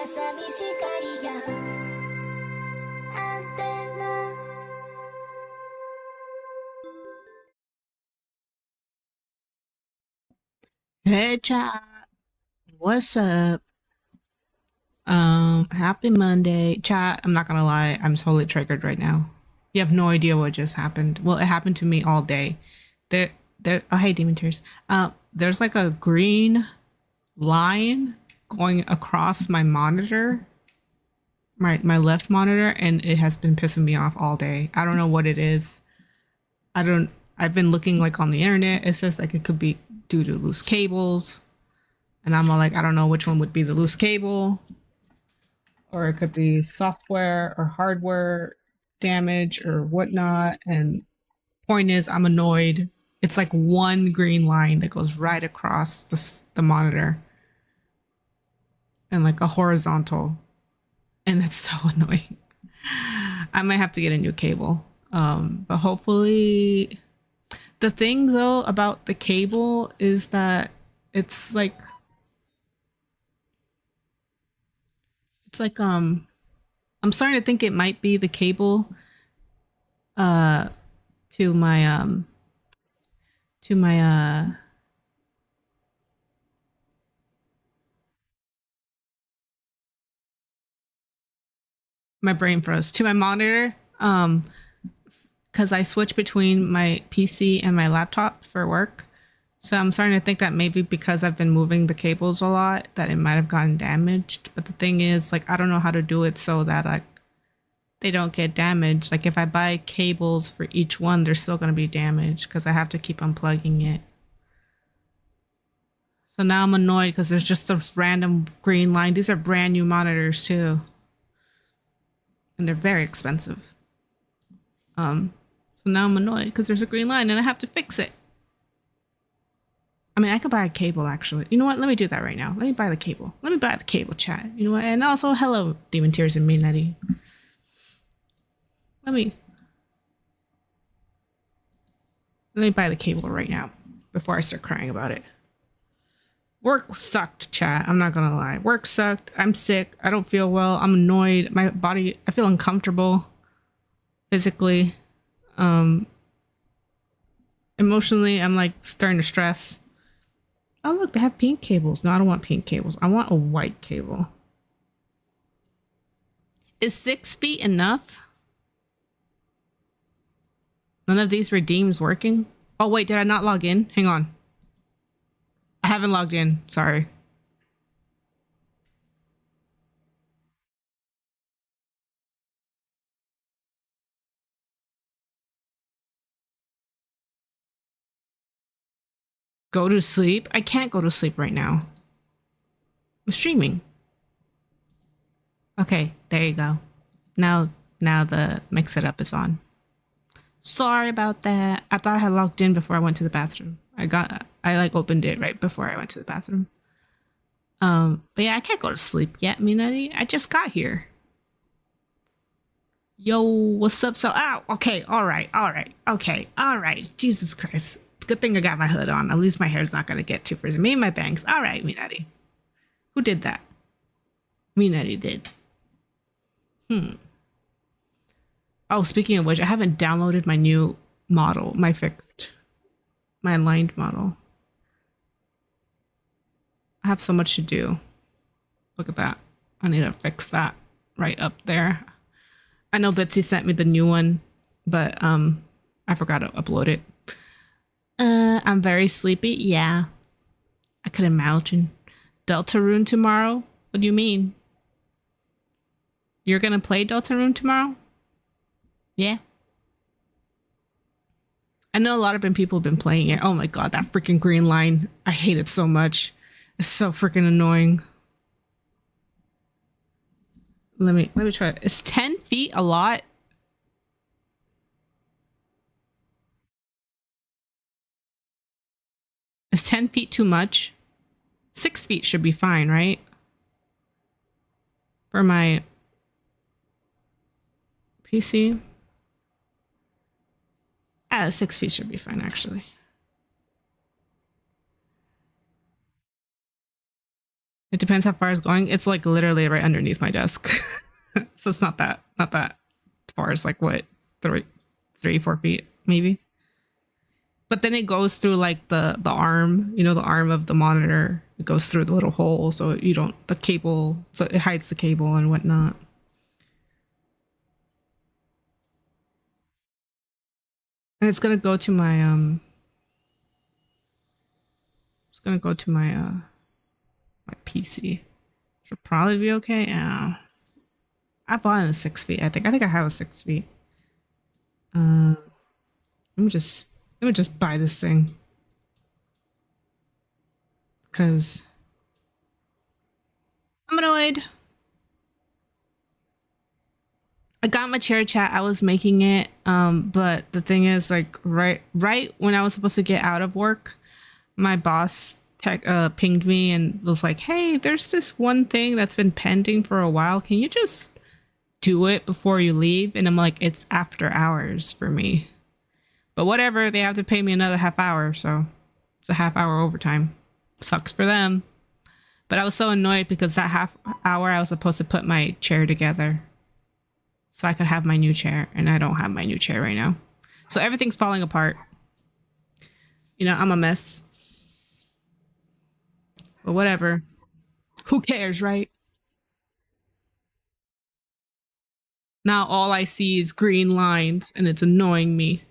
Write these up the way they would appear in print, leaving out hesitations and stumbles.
寂しがりやアンテナ Hey chat, what's up? Happy Monday. Chat, I'm not gonna lie, I'm totally triggered right now. You have no idea what just happened. Well, it happened to me all day. There oh hey Demon Tears. There's like a green line going across my monitor, my left monitor, and it has been pissing me off all day. I don't know what it is. I don't I've been looking like on the internet. It says like it could be due to loose cables. And I'm all like, I don't know which one would be the loose cable, or it could be software or hardware damage or whatnot. And point is, I'm annoyed. It's like one green line that goes right across the monitor and like a horizontal. And it's so annoying. I might have to get a new cable. But hopefully, the thing though about the cable is that it's like, it's like, I'm starting to think it might be the cable uh to my to my my brain froze to my monitor because I switch between my PC and my laptop for work. So I'm starting to think that maybe because I've been moving the cables a lot that it might have gotten damaged. But the thing is, like, I don't know how to do it so that like they don't get damaged. Like if I buy cables for each one, they're still going to be damaged because I have to keep unplugging it. So now I'm annoyed because there's just this random green line. These are brand new monitors too, and they're very expensive. So now I'm annoyed because there's a green line and I have to fix it. I mean, I could buy a cable actually. You know what? Let me do that right now. Let me buy the cable. Let me buy the cable, chat. You know what? And also, hello, Demon Tears and Minetti. Let me let me buy the cable right now before I start crying about it. Work sucked, chat. I'm not gonna lie. Work sucked. I'm sick. I don't feel well. I'm annoyed. My body, I feel uncomfortable physically. Emotionally, I'm like starting to stress. Oh, look, they have pink cables. No, I don't want pink cables. I want a white cable. Is 6 feet enough? None of these redeems working? Oh, wait, did I not log in? Hang on. I haven't logged in. Sorry. Go to sleep? I can't go to sleep right now. I'm streaming. Okay, there you go. Now the mix it up is on. Sorry about that. I thought I had logged in before I went to the bathroom. I like opened it right before I went to the bathroom. But yeah, I can't go to sleep yet, Minetti. I just got here. Yo, what's up? So, ow, okay, all right, okay, all right. Jesus Christ. Good thing I got my hood on. At least my hair's not gonna get too frizzy. Me and my bangs. All right, Minetti. Who did that? Minetti did. Oh, speaking of which, I haven't downloaded my new model, my aligned model. I have so much to do. Look at that. I need to fix that right up there. I know Betsy sent me the new one, but I forgot to upload it. I'm very sleepy. Yeah, I could imagine. Deltarune tomorrow? What do you mean? You're gonna play Deltarune tomorrow? Yeah. I know a lot of people have been playing it. Oh my god, that freaking green line. I hate it so much. It's so freaking annoying. Let me try it. Is 10 feet a lot? Is 10 feet too much? 6 feet should be fine, right? For my PC. 6 feet should be fine, actually. It depends how far it's going. It's like literally right underneath my desk. So it's not that far. It's like what, 4 feet maybe. But then it goes through like the arm, the arm of the monitor. It goes through the little hole, so you don't the cable, so it hides the cable and whatnot. And it's gonna go to my It's gonna go to my PC. Should probably be okay. Yeah, I bought it a 6 feet. I think I have a 6 feet. Uh, let me just buy this thing because I'm annoyed. I got my chair chat. I was making it, but the thing is, like, right when I was supposed to get out of work, my boss pinged me and was like, "Hey, there's this one thing that's been pending for a while. Can you just do it before you leave?" And I'm like, "It's after hours for me." But whatever, they have to pay me another half hour, so it's a half hour overtime. Sucks for them. But I was so annoyed because that half hour I was supposed to put my chair together so I could have my new chair, and I don't have my new chair right now. So everything's falling apart. I'm a mess. But whatever. Who cares, right? Now all I see is green lines and it's annoying me.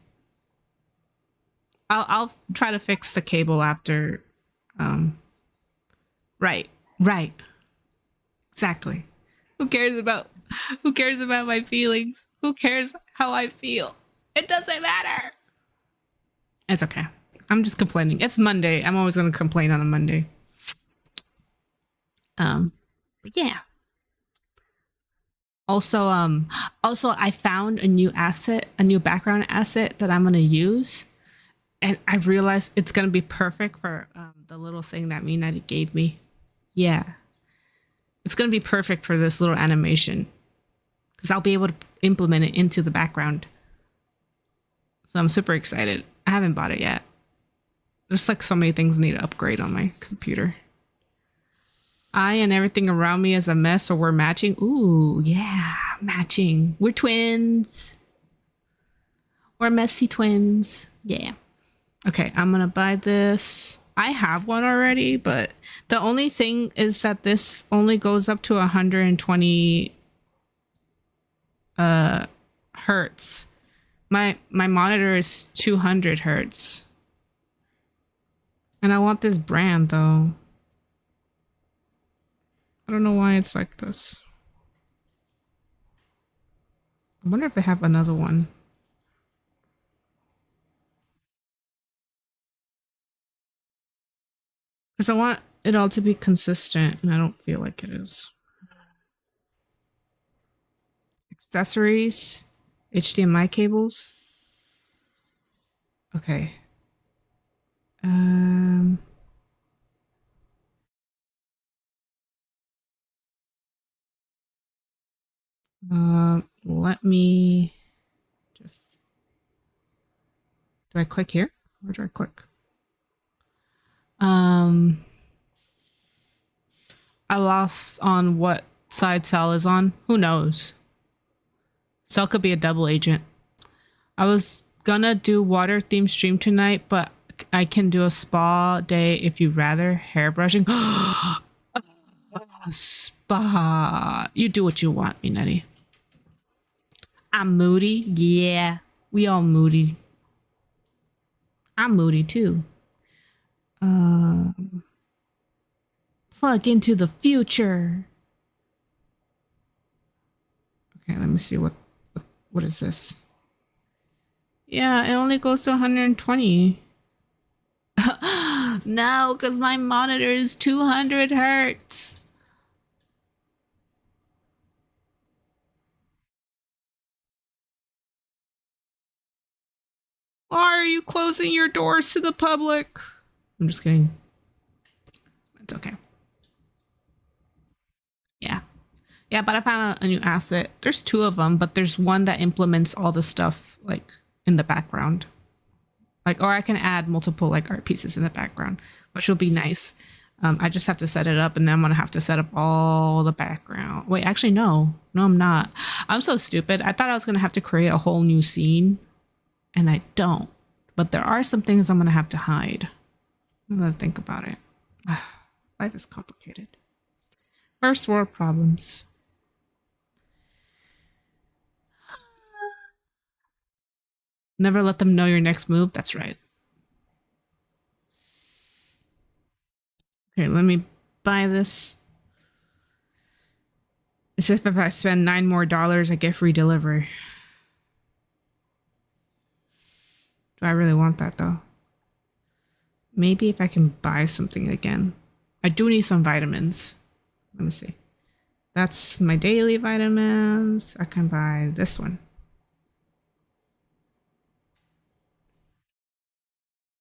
I'll try to fix the cable after. Right. Right. Exactly. Who cares about my feelings? Who cares how I feel? It doesn't matter. It's okay. I'm just complaining. It's Monday. I'm always gonna complain on a Monday. But yeah. Also I found a new background asset that I'm gonna use. And I realized it's gonna be perfect for the little thing that Minati gave me. Yeah. It's gonna be perfect for this little animation. Because I'll be able to implement it into the background. So I'm super excited. I haven't bought it yet. There's like so many things I need to upgrade on my computer. I and everything around me is a mess, so we're matching. Ooh, yeah, matching. We're twins. We're messy twins. Yeah. Okay, I'm gonna buy this. I have one already, but the only thing is that this only goes up to 120 hertz. My monitor is 200 hertz. And I want this brand though. I don't know why it's like this. I wonder if they have another one. Because I want it all to be consistent, and I don't feel like it is. Accessories, HDMI cables. Okay. Let me just. Do I click here? Where do I click? I lost on what side Cell is on. Who knows? Cell could be a double agent. I was gonna do water themed stream tonight, but I can do a spa day if you rather. Hair brushing. Spa. You do what you want, Minetti. I'm moody. Yeah, we all moody. I'm moody too. Plug into the future. Okay, let me see what is this? Yeah, it only goes to 120. No, because my monitor is 200 hertz. Why are you closing your doors to the public? I'm just kidding. It's okay. Yeah. Yeah, but I found a new asset. There's two of them, but there's one that implements all the stuff like in the background. Like, or I can add multiple like art pieces in the background, which will be nice. I just have to set it up, and then I'm gonna have to set up all the background. Wait, actually, no, I'm not. I'm so stupid. I thought I was gonna have to create a whole new scene, and I don't. But there are some things I'm gonna have to hide. I'm gonna think about it. Life is complicated. First world problems. Never let them know your next move. That's right. Okay, let me buy this. It's if I spend $9 more, I get free delivery. Do I really want that though? Maybe if I can buy something again. I do need some vitamins. Let me see. That's my daily vitamins. I can buy this one.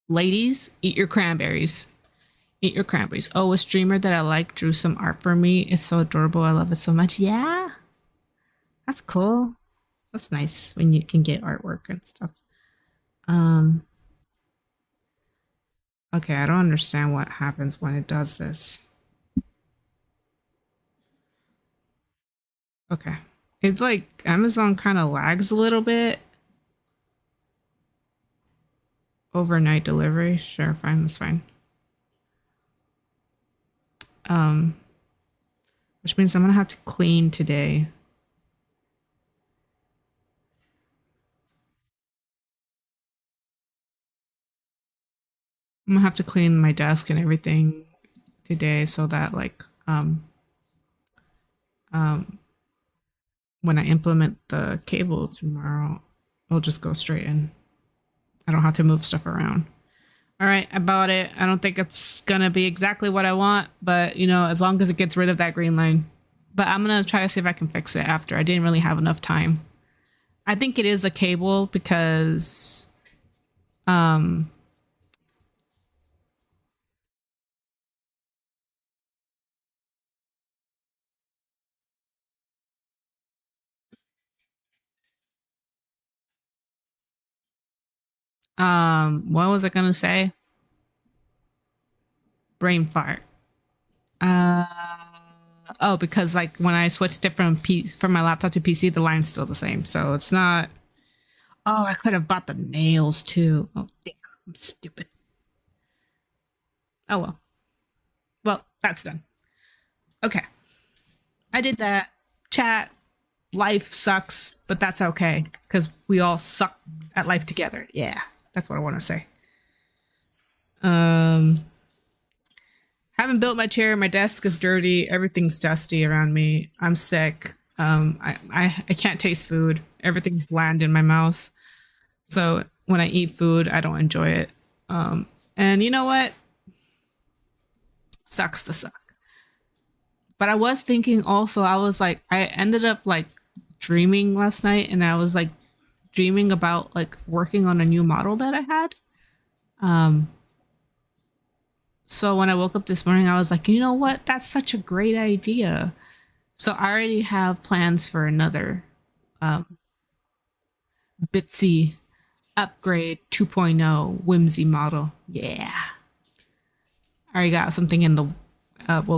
Ladies, eat your cranberries. Eat your cranberries. Oh, a streamer that I like drew some art for me. It's so adorable. I love it so much. Yeah, that's cool. That's nice when you can get artwork and stuff. Um, okay, I don't understand what happens when it does this. Okay. It's like Amazon kind of lags a little bit. Overnight delivery. Sure, fine, that's fine. Um, which means I'm gonna have to clean today. I'm gonna have to clean my desk and everything today so that like um when I implement the cable tomorrow, it'll just go straight in. I don't have to move stuff around. All right, I bought it. I don't think it's gonna be exactly what I want, but you know, as long as it gets rid of that green line. But I'm gonna try to see if I can fix it after. I didn't really have enough time. I think it is the cable because um what was I gonna say? Brain fart. Uh oh, because like when I switched it from my laptop to PC, the line's still the same. So it's not. Oh, I could have bought the nails too. Oh damn, I'm stupid. Oh well. Well, that's done. Okay. I did that. Chat, life sucks, but that's okay. Because we all suck at life together. Yeah. That's what I want to say. Um haven't built my chair. My desk is dirty. Everything's dusty around me. I'm sick. I can't taste food. Everything's bland in my mouth. So when I eat food, I don't enjoy it. And you know what? Sucks to suck. But I was thinking also, I was like, I ended up like dreaming last night, and I was like dreaming about like working on a new model that I had. Um, so when I woke up this morning, I was like, you know what? That's such a great idea. So I already have plans for another um, Bitsy upgrade 2.0 whimsy model. Yeah. I already got something in the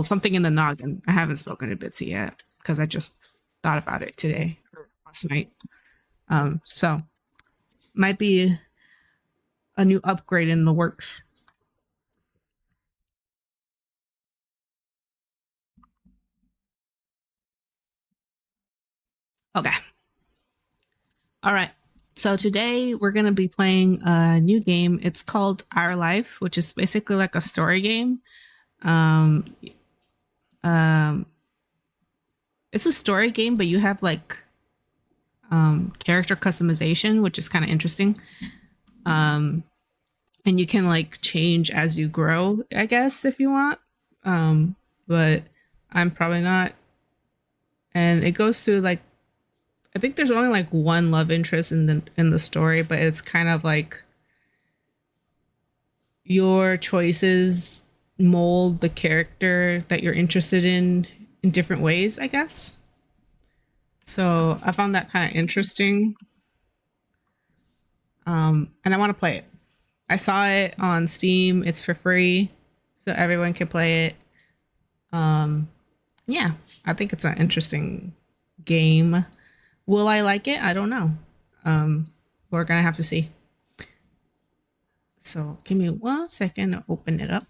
something in the noggin. I haven't spoken to Bitsy yet because I just thought about it today or last night. So might be a new upgrade in the works. Okay. All right. So today we're gonna be playing a new game. It's called Our Life, which is basically like a story game. Um, um, it's a story game, but you have like character customization, which is kind of interesting. Um, and you can like change as you grow, I guess, if you want. But I'm probably not. And it goes through like I think there's only like one love interest in the story, but it's kind of like your choices mold the character that you're interested in different ways, I guess. So I found that kind of interesting. And I want to play it. I saw it on Steam. It's for free. so everyone can play it. Yeah, I think it's an interesting game. Will I like it? I don't know. We're gonna have to see. So give me 1 second to open it up.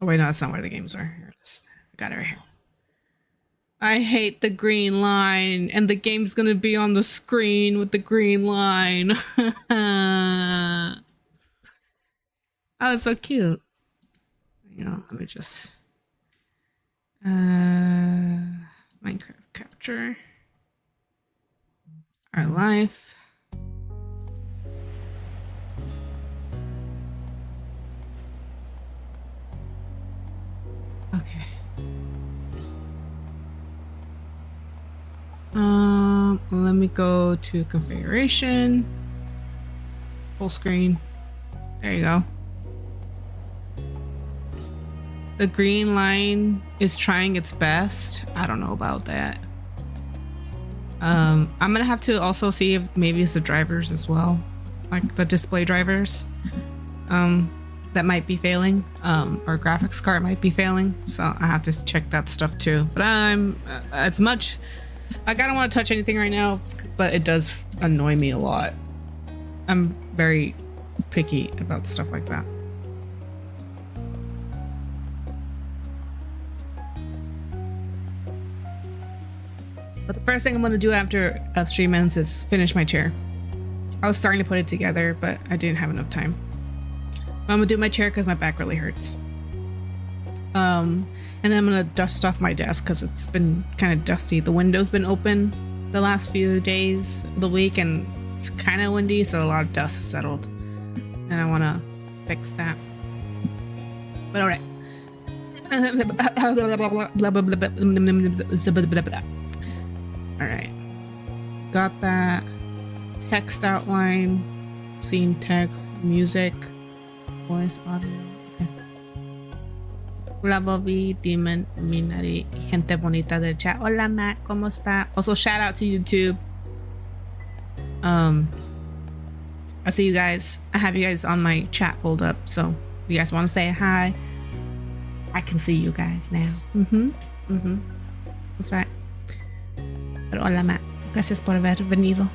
Oh wait, no, that's not where the games are. Here it is. I got it right here. I hate the green line, and the game's gonna be on the screen with the green line. Oh, it's so cute. You know, let me just Minecraft capture our life. Okay. Let me go to configuration, full screen. There you go. The green line is trying its best. I don't know about that. I'm gonna have to also see if maybe it's the drivers as well, like the display drivers, that might be failing, or graphics card might be failing. So I have to check that stuff too. But I'm as much like I don't want to touch anything right now, but it does annoy me a lot. I'm very picky about stuff like that. But the first thing I'm going to do after 3 months is finish my chair. I was starting to put it together, but I didn't have enough time. I'm going to do my chair because my back really hurts. And then I'm going to dust off my desk because it's been kind of dusty. The window's been open the last few days of the week, and it's kind of windy, so a lot of dust has settled. And I want to fix that. But all right. All right, got that. Text outline, scene text, music, voice, audio. Okay. Hola Bobby, Demon, Minari, gente bonita del chat. Hola Matt, ¿cómo está? Also shout out to YouTube. I see you guys. I have you guys on my chat pulled up, so if you guys want to say hi, I can see you guys now. That's right. Pero hola Matt, gracias por haber venido.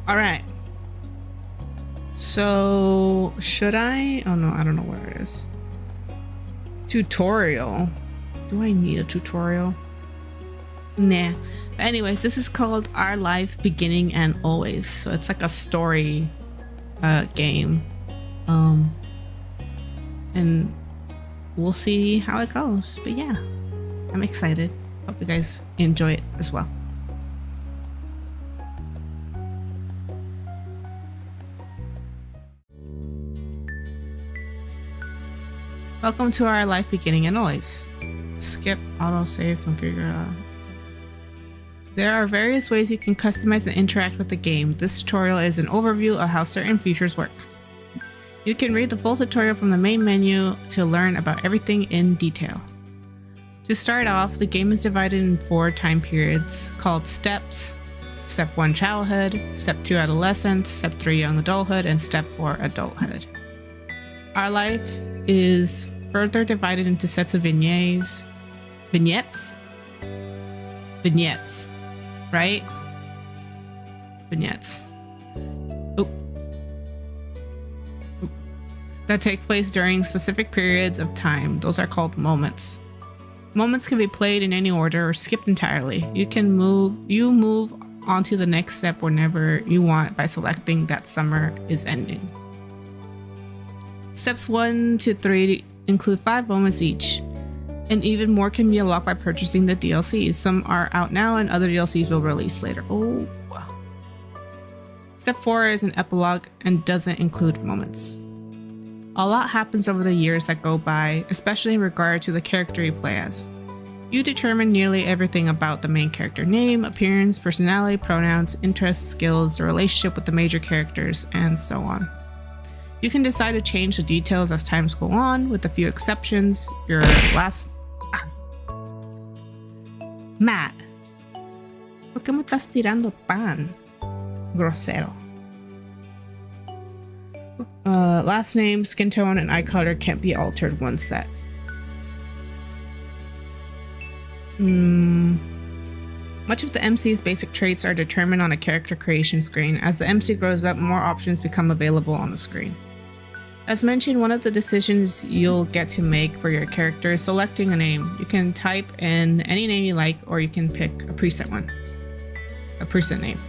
All right. So should I? Oh no, I don't know where it is. Tutorial. Do I need a tutorial? Nah. But anyways, this is called Our Life Beginning and Always. So it's like a story game. And we'll see how it goes. But yeah, I'm excited. Hope you guys enjoy it as well. Welcome to Our Life Beginning and Always. Skip, autosave, configure. There are various ways you can customize and interact with the game. This tutorial is an overview of how certain features work. You can read the full tutorial from the main menu to learn about everything in detail. To start off, the game is divided in 4 time periods called steps. Step 1, childhood. Step 2, adolescence. Step 3, young adulthood. And Step 4, adulthood. Our life is further divided into sets of vignettes, right? Vignettes. That take place during specific periods of time. Those are called moments. Moments can be played in any order or skipped entirely. You move on to the next step whenever you want by selecting that summer is ending. Steps 1 to 3 include 5 moments each, and even more can be unlocked by purchasing the DLCs. Some are out now and other DLCs will release later. Oh. Step 4 is an epilogue and doesn't include moments. A lot happens over the years that go by, especially in regard to the character you play as. You determine nearly everything about the main character: name, appearance, personality, pronouns, interests, skills, the relationship with the major characters, and so on. You can decide to change the details as times go on, with a few exceptions. Your last... Matt, ¿por qué me estás tirando pan? Grosero. Last name, skin tone, and eye color can't be altered once set. Much of the MC's basic traits are determined on a character creation screen. As the MC grows up, more options become available on the screen. As mentioned, one of the decisions you'll get to make for your character is selecting a name. You can type in any name you like, or you can pick a preset one. A preset name.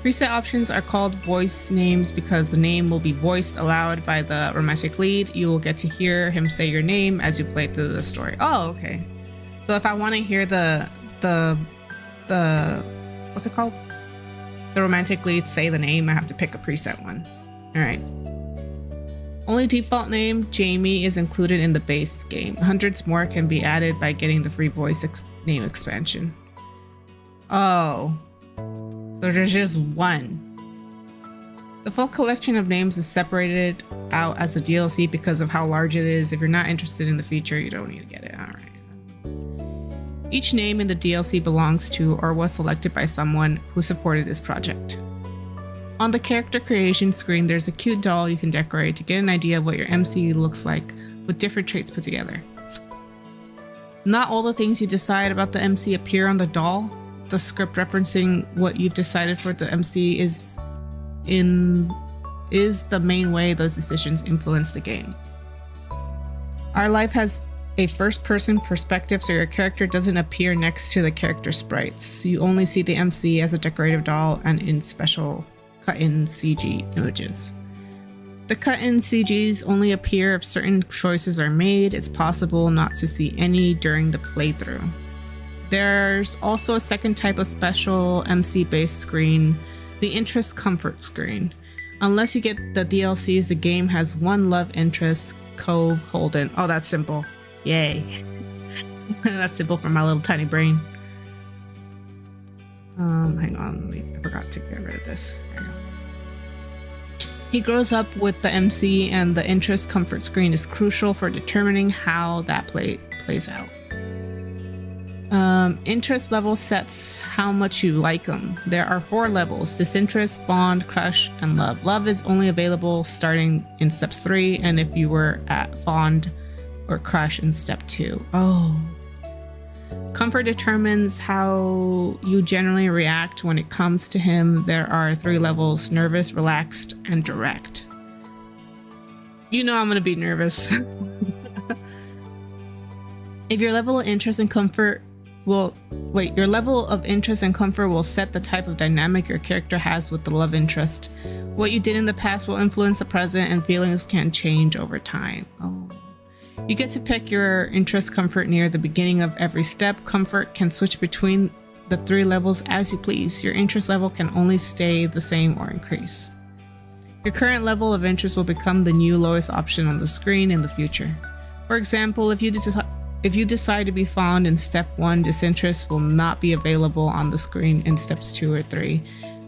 Preset options are called voice names because the name will be voiced aloud by the romantic lead. You will get to hear him say your name as you play through the story. Oh, okay. So if I want to hear the what's it called? The romantic lead say the name, I have to pick a preset one. All right. Only default name, Jamie, is included in the base game. Hundreds more can be added by getting the free voice name expansion. Oh. So there's just one. The full collection of names is separated out as the DLC because of how large it is. If you're not interested in the feature, you don't need to get it. All right. Each name in the DLC belongs to or was selected by someone who supported this project. On the character creation screen, there's a cute doll you can decorate to get an idea of what your MC looks like with different traits put together. Not all the things you decide about the MC appear on the doll. The script referencing what you've decided for the MC is the main way those decisions influence the game. Our life has a first-person perspective, so your character doesn't appear next to the character sprites. You only see the MC as a decorative doll and in special cut-in CG images. The cut-in CGs only appear if certain choices are made. It's possible not to see any during the playthrough. There's also a second type of special MC-based screen, the interest comfort screen. Unless you get the DLCs, the game has one love interest, Cove Holden. Oh, that's simple. Yay. That's simple for my little tiny brain. Hang on, I forgot to get rid of this. There you go. He grows up with the MC, and the interest comfort screen is crucial for determining how that plays out. Interest level sets how much you like them. There are 4 levels: disinterest, bond, crush, and love. Love is only available starting in steps 3, and if you were at bond or crush in step 2. Oh. Comfort determines how you generally react when it comes to him. There are 3 levels: nervous, relaxed, and direct. You know I'm gonna be nervous. If your level of interest and comfort your level of interest and comfort will set the type of dynamic your character has with the love interest. What you did in the past will influence the present, and feelings can change over time. Oh. You get to pick your interest comfort near the beginning of every step. Comfort can switch between the 3 levels as you please. Your interest level can only stay the same or increase. Your current level of interest will become the new lowest option on the screen in the future. For example, if you decide to be fond in step 1, disinterest will not be available on the screen in steps 2 or 3,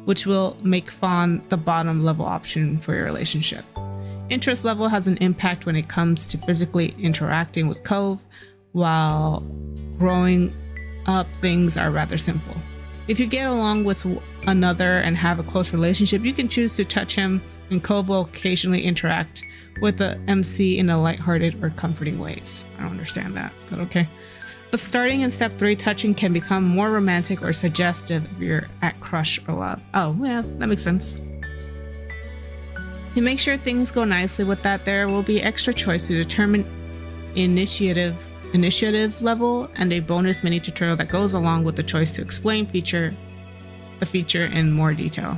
which will make fond the bottom level option for your relationship. Interest level has an impact when it comes to physically interacting with Cove. While growing up, things are rather simple. If you get along with another and have a close relationship, you can choose to touch him, and Cove will occasionally interact with the MC in a lighthearted or comforting ways. I don't understand that, but okay. But starting in step 3, touching can become more romantic or suggestive if you're at crush or love. Oh, yeah, that makes sense. To make sure things go nicely with that, there will be extra choice to determine initiative level and a bonus mini tutorial that goes along with the choice to explain the feature in more detail.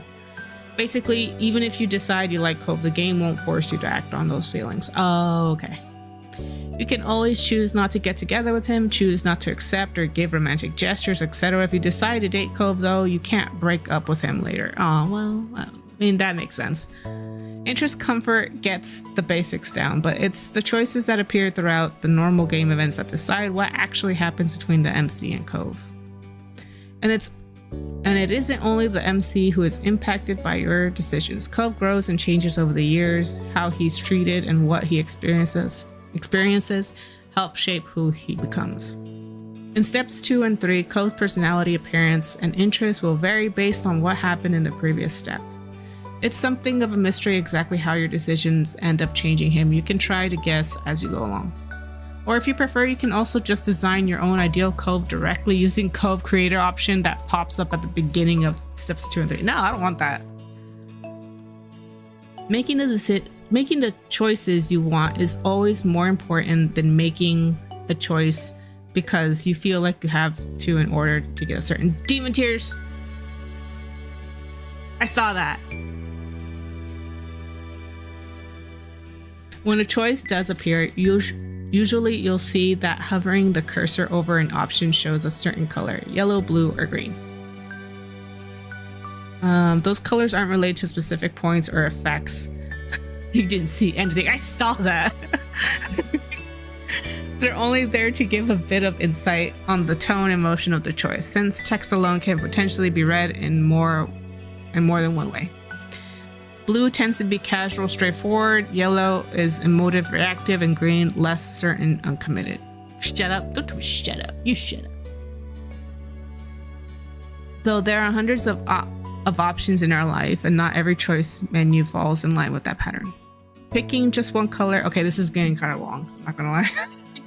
Basically, even if you decide you like Cove, the game won't force you to act on those feelings. Oh, okay. You can always choose not to get together with him, choose not to accept or give romantic gestures, etc. If you decide to date Cove, though, you can't break up with him later. Oh, well, I mean, that makes sense. Interest comfort gets the basics down, but it's the choices that appear throughout the normal game events that decide what actually happens between the MC and Cove. And it isn't only the MC who is impacted by your decisions. Cove grows and changes over the years. How he's treated and what he experiences help shape who he becomes. In steps 2 and 3, Cove's personality, appearance, and interest will vary based on what happened in the previous step. It's something of a mystery exactly how your decisions end up changing him. You can try to guess as you go along. Or if you prefer, you can also just design your own ideal Cove directly using Cove Creator option that pops up at the beginning of steps 2 and 3. No, I don't want that. Making the choices you want is always more important than making a choice because you feel like you have to in order to get a certain demon tears. I saw that. When a choice does appear, usually you'll see that hovering the cursor over an option shows a certain color, yellow, blue, or green. Those colors aren't related to specific points or effects. You didn't see anything. I saw that. They're only there to give a bit of insight on the tone and motion of the choice, since text alone can potentially be read in more than one way. Blue tends to be casual, straightforward. Yellow is emotive, reactive, and green less certain, uncommitted. Shut up! Don't shut up! You shut up. Though there are hundreds of options in our life, and not every choice menu falls in line with that pattern. Picking just one color. Okay, this is getting kind of long. I'm not gonna lie.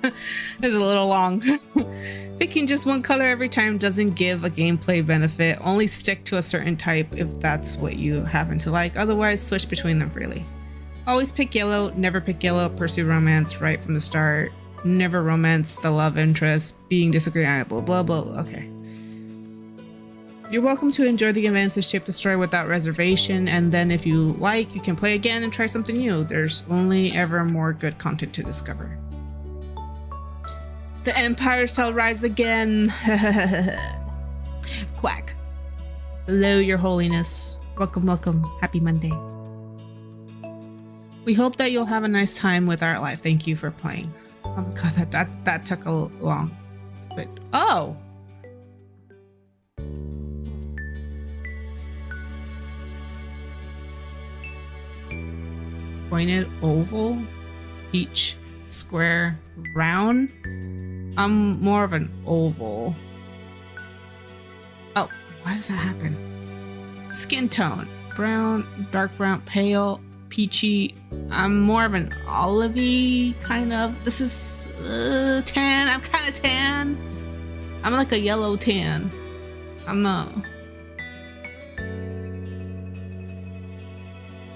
It's a little long. Picking just one color every time doesn't give a gameplay benefit. Only stick to a certain type if that's what you happen to like. Otherwise, switch between them freely. Always pick yellow. Never pick yellow. Pursue romance right from the start. Never romance the love interest. Being disagreeable. Blah, blah, blah. Okay. You're welcome to enjoy the events that shape the story without reservation, and then if you like, you can play again and try something new. There's only ever more good content to discover. The Empire shall rise again. Quack. Hello, Your Holiness. Welcome, welcome. Happy Monday. We hope that you'll have a nice time with Art Life. Thank you for playing. Oh my god, that took a long bit. Oh! Pointed, oval, peach, square, round. I'm more of an oval. Oh, why does that happen? Skin tone, brown, dark brown, pale, peachy. I'm more of an olivey kind of. This is tan. I'm kind of tan. I'm like a yellow tan. I'm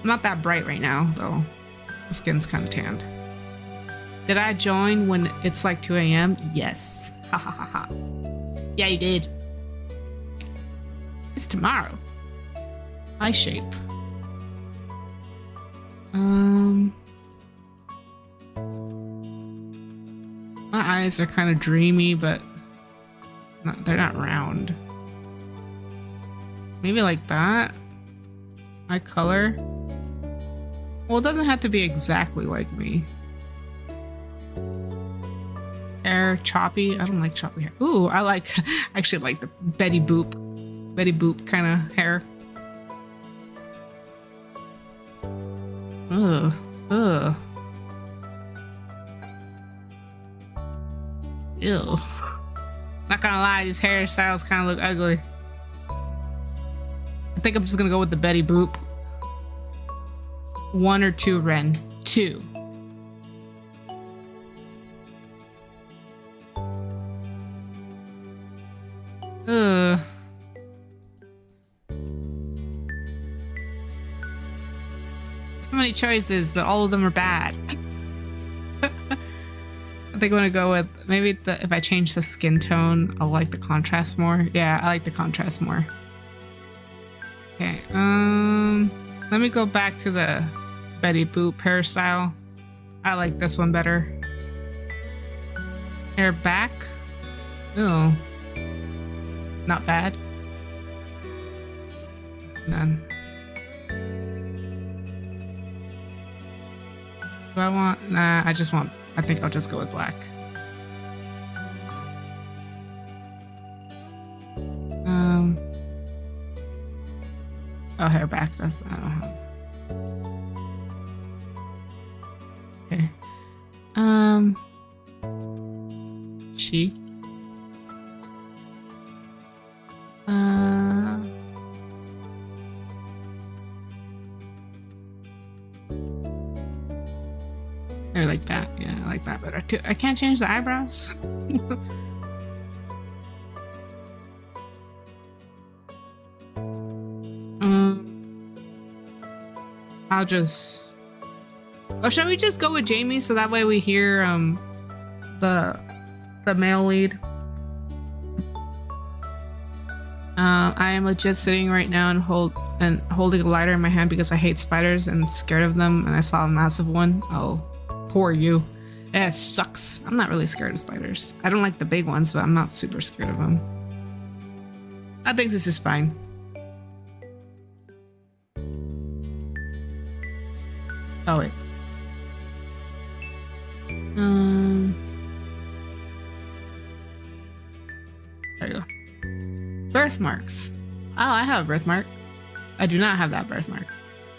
not that bright right now, though. The skin's kind of tanned. Did I join when it's like 2 a.m.? Yes. Ha ha ha ha. Yeah, you did. It's tomorrow. Eye shape. My eyes are kind of dreamy, but they're not round. Maybe like that. Eye color. Well, it doesn't have to be exactly like me. Hair choppy. I don't like choppy hair. Ooh, I actually like the Betty Boop kind of hair. Ugh. Ugh. Ew. Not gonna lie, these hairstyles kind of look ugly. I think I'm just gonna go with the Betty Boop. 1 or 2 Ren. 2. Ugh. So many choices, but all of them are bad. I think I'm gonna go with maybe if I change the skin tone, I'll like the contrast more. Yeah, I like the contrast more. Okay, let me go back to the Betty Boop hairstyle. I like this one better. Hair back. Ew. Not bad. None. Do I want? Nah, I think I'll just go with black. Oh, hair back. I don't know. Okay. She. I like that. Yeah, I like that better too. I can't change the eyebrows. I'll just. Or shall we just go with Jamie so that way we hear the male lead? I am legit sitting right now and holding a lighter in my hand because I hate spiders and scared of them, and I saw a massive one. Oh, poor you. It sucks. I'm not really scared of spiders. I don't like the big ones, but I'm not super scared of them. I think this is fine. Oh wait. There you go. Birthmarks. Oh, I have a birthmark. I do not have that birthmark.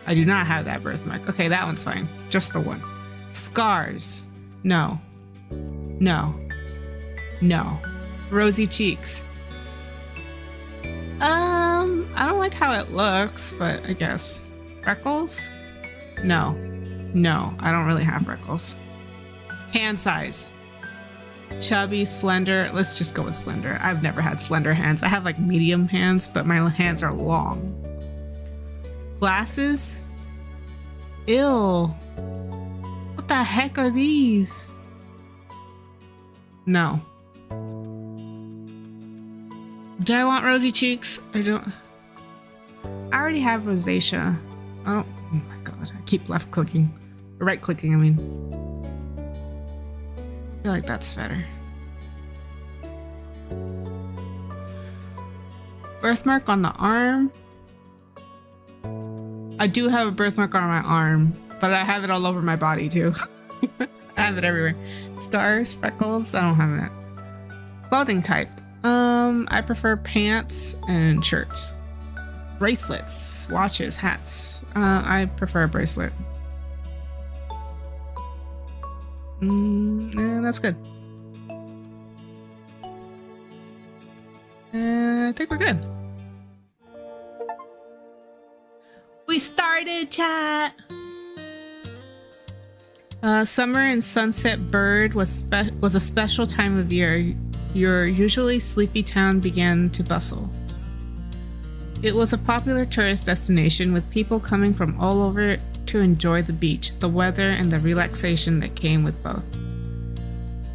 I do not have that birthmark. Okay, that one's fine. Just the one. Scars. No. No. No. Rosy cheeks. I don't like how it looks, but I guess. Freckles? No. No, I don't really have freckles. Hand size. Chubby, slender. Let's just go with slender. I've never had slender hands. I have like medium hands, but my hands are long. Glasses? Ew. What the heck are these? No. Do I want rosy cheeks? I don't. I already have rosacea. Oh my god. I keep left clicking. Right clicking, I mean. I feel like that's better. Birthmark on the arm. I do have a birthmark on my arm, but I have it all over my body too. I have it everywhere. Scars, freckles, I don't have that. Clothing type. I prefer pants and shirts. Bracelets, watches, hats. I prefer a bracelet. That's good. I think we're good. We started, chat. Summer and sunset bird was a special time of year. Your usually sleepy town began to bustle. It was a popular tourist destination with people coming from all over to enjoy the beach, the weather, and the relaxation that came with both.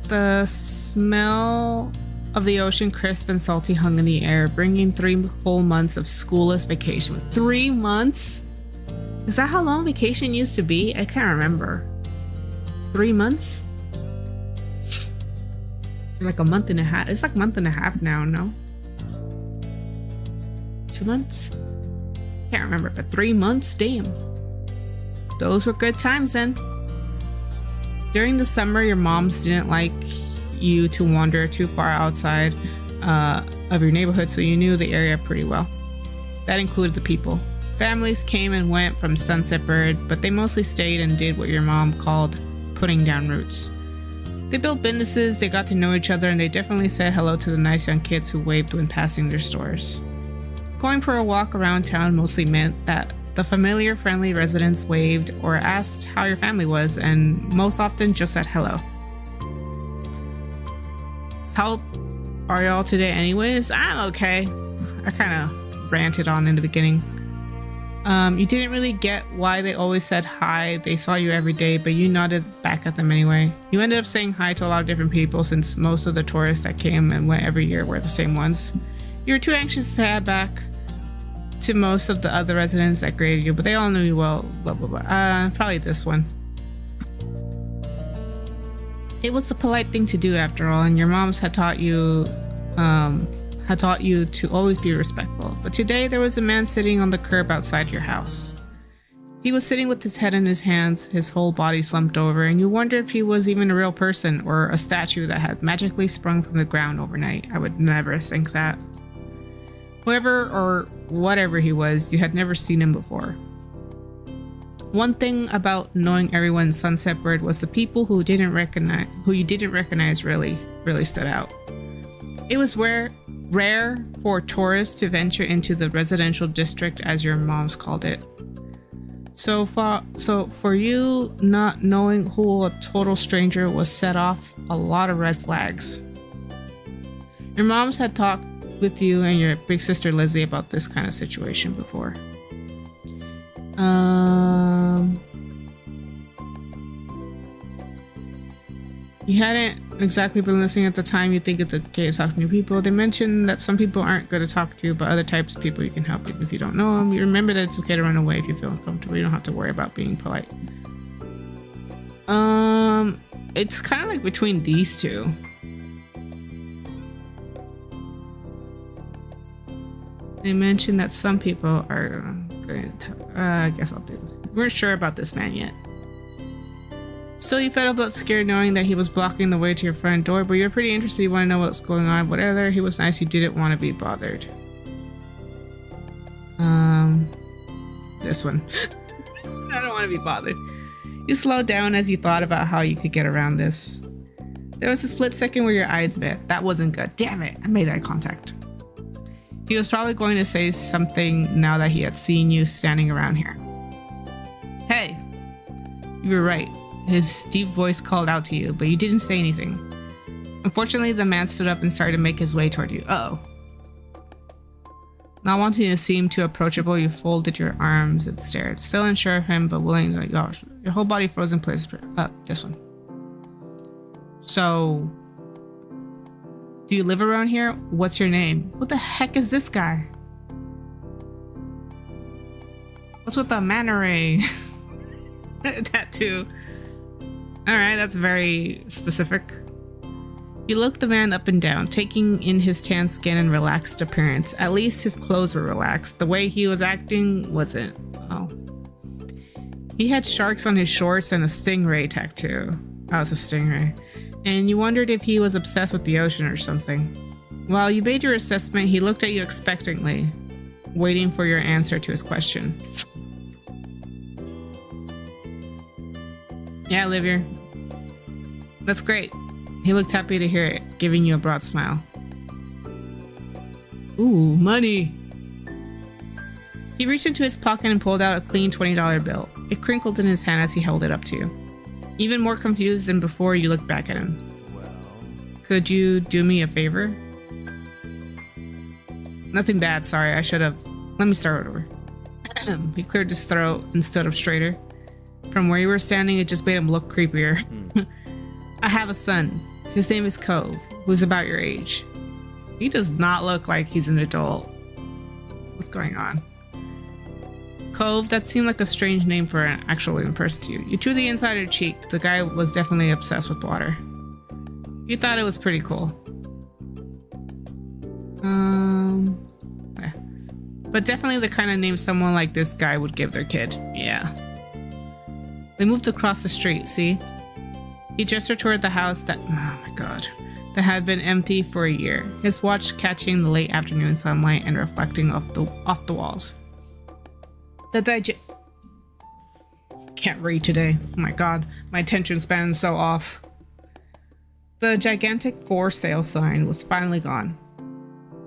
The smell of the ocean, crisp and salty, hung in the air, bringing 3 whole months of schoolless vacation. 3 months? Is that how long vacation used to be? I can't remember. 3 months? Like a month and a half. It's like a month and a half now, no? 2 months? Can't remember, but 3 months? Damn. Those were good times then. During the summer, your moms didn't like you to wander too far outside of your neighborhood, so you knew the area pretty well. That included the people. Families came and went from Sunset Bird, but they mostly stayed and did what your mom called putting down roots. They built businesses, they got to know each other, and they definitely said hello to the nice young kids who waved when passing their stores. Going for a walk around town mostly meant that the familiar, friendly residents waved or asked how your family was, and most often just said hello. How are y'all today anyways? I'm okay. I kind of ranted on in the beginning. You didn't really get why they always said hi. They saw you every day, but you nodded back at them anyway. You ended up saying hi to a lot of different people since most of the tourists that came and went every year were the same ones. You were too anxious to head back to most of the other residents that greeted you, but they all knew you well, blah, blah, blah. Probably this one. It was the polite thing to do after all, and your moms had taught you to always be respectful. But today there was a man sitting on the curb outside your house. He was sitting with his head in his hands, his whole body slumped over, and you wondered if he was even a real person or a statue that had magically sprung from the ground overnight. I would never think that. Whoever or whatever he was, you had never seen him before. One thing about knowing everyone in Sunset Bird was the people who you didn't recognize really stood out. It was rare for tourists to venture into the residential district, as your moms called it. So for you, not knowing who a total stranger was set off a lot of red flags. Your moms had talked with you and your big sister Lizzie about this kind of situation before. You hadn't exactly been listening at the time. You think it's okay to talk to new people. They mentioned that some people aren't good to talk to, but other types of people you can help even if you don't know them. You remember that it's okay to run away if you feel uncomfortable. You don't have to worry about being polite. It's kind of like between these two. They mentioned that some people are good. I guess I'll do this. We weren't sure about this man yet. Still, you felt a bit scared knowing that he was blocking the way to your front door, but you're pretty interested. You want to know what's going on. Whatever, he was nice. You didn't want to be bothered. This one. I don't want to be bothered. You slowed down as you thought about how you could get around this. There was a split second where your eyes met. That wasn't good. Damn it, I made eye contact. He was probably going to say something now that he had seen you standing around here. Hey, you were right. His deep voice called out to you, but you didn't say anything. Unfortunately, the man stood up and started to make his way toward you. Uh-oh. Not wanting to seem too approachable, you folded your arms and stared, still unsure of him, but willing to, gosh, your whole body froze in place. This one. So, do you live around here? What's your name? What the heck is this guy? What's with the manta ray tattoo? Alright, that's very specific. You looked the man up and down, taking in his tan skin and relaxed appearance. At least his clothes were relaxed. The way he was acting wasn't. Oh. He had sharks on his shorts and a stingray tattoo. That was a stingray. And you wondered if he was obsessed with the ocean or something. While you made your assessment, he looked at you expectantly, waiting for your answer to his question. Yeah, I live here. That's great. He looked happy to hear it, giving you a broad smile. Ooh, money! He reached into his pocket and pulled out a clean $20 bill. It crinkled in his hand as he held it up to you. Even more confused than before, you looked back at him. Well, could you do me a favor? Nothing bad, sorry, I should have. Let me start over. He cleared his throat and stood up straighter. From where you were standing, it just made him look creepier. I have a son. His name is Cove, who's about your age. He does not look like he's an adult. What's going on? Cove, that seemed like a strange name for an actual living person to you. You drew the inside of your cheek. The guy was definitely obsessed with water. You thought it was pretty cool. Yeah. But definitely the kind of name someone like this guy would give their kid. Yeah. They moved across the street, see? He gestured toward the house that, oh my god, that had been empty for a year. His watch catching the late afternoon sunlight and reflecting off the walls. Can't read today. Oh my god, my attention span is so off. The gigantic for sale sign was finally gone.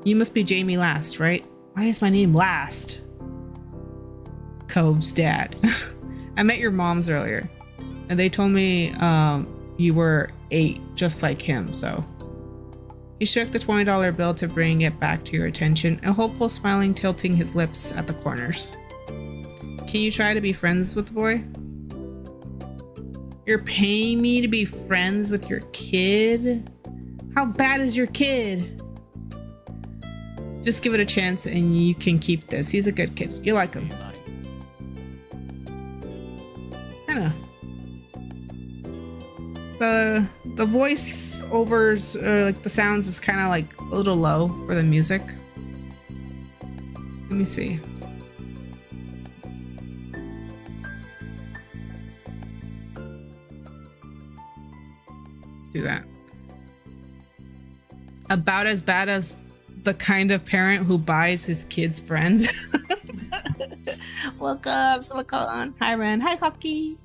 You must be Jamie Last, right? Why is my name Last? Cove's dad. I met your moms earlier, and they told me you were 8, just like him, so. He shook the $20 bill to bring it back to your attention, a hopeful smiling tilting his lips at the corners. Can you try to be friends with the boy? You're paying me to be friends with your kid? How bad is your kid? Just give it a chance and you can keep this. He's a good kid. You like him. Kinda. The voice overs, like the sounds is kind of like a little low for the music. Let me see. Do that. About as bad as the kind of parent who buys his kids friends. Welcome, Silicon. Hi, Ren. Hi, Hockey.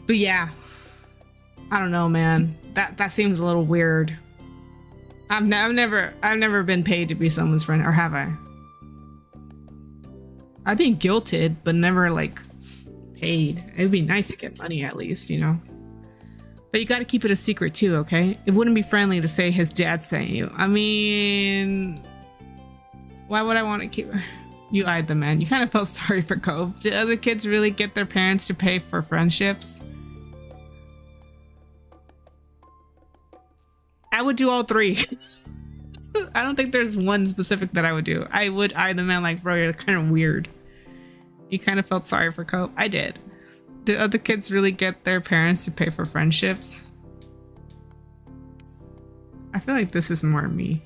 But yeah, I don't know, man. That seems a little weird. I've never been paid to be someone's friend, or have I? I've been guilted, but never like paid. It'd be nice to get money at least, you know. But you got to keep it a secret too, okay? It wouldn't be friendly to say his dad sent you. I mean, why would I want to keep? You eyed the man. You kind of felt sorry for Cove. Did other kids really get their parents to pay for friendships? I would do all three. I don't think there's one specific that I would do. I would eye the man like, bro, you're kind of weird. You kind of felt sorry for Cope. I did. Did other kids really get their parents to pay for friendships? I feel like this is more me.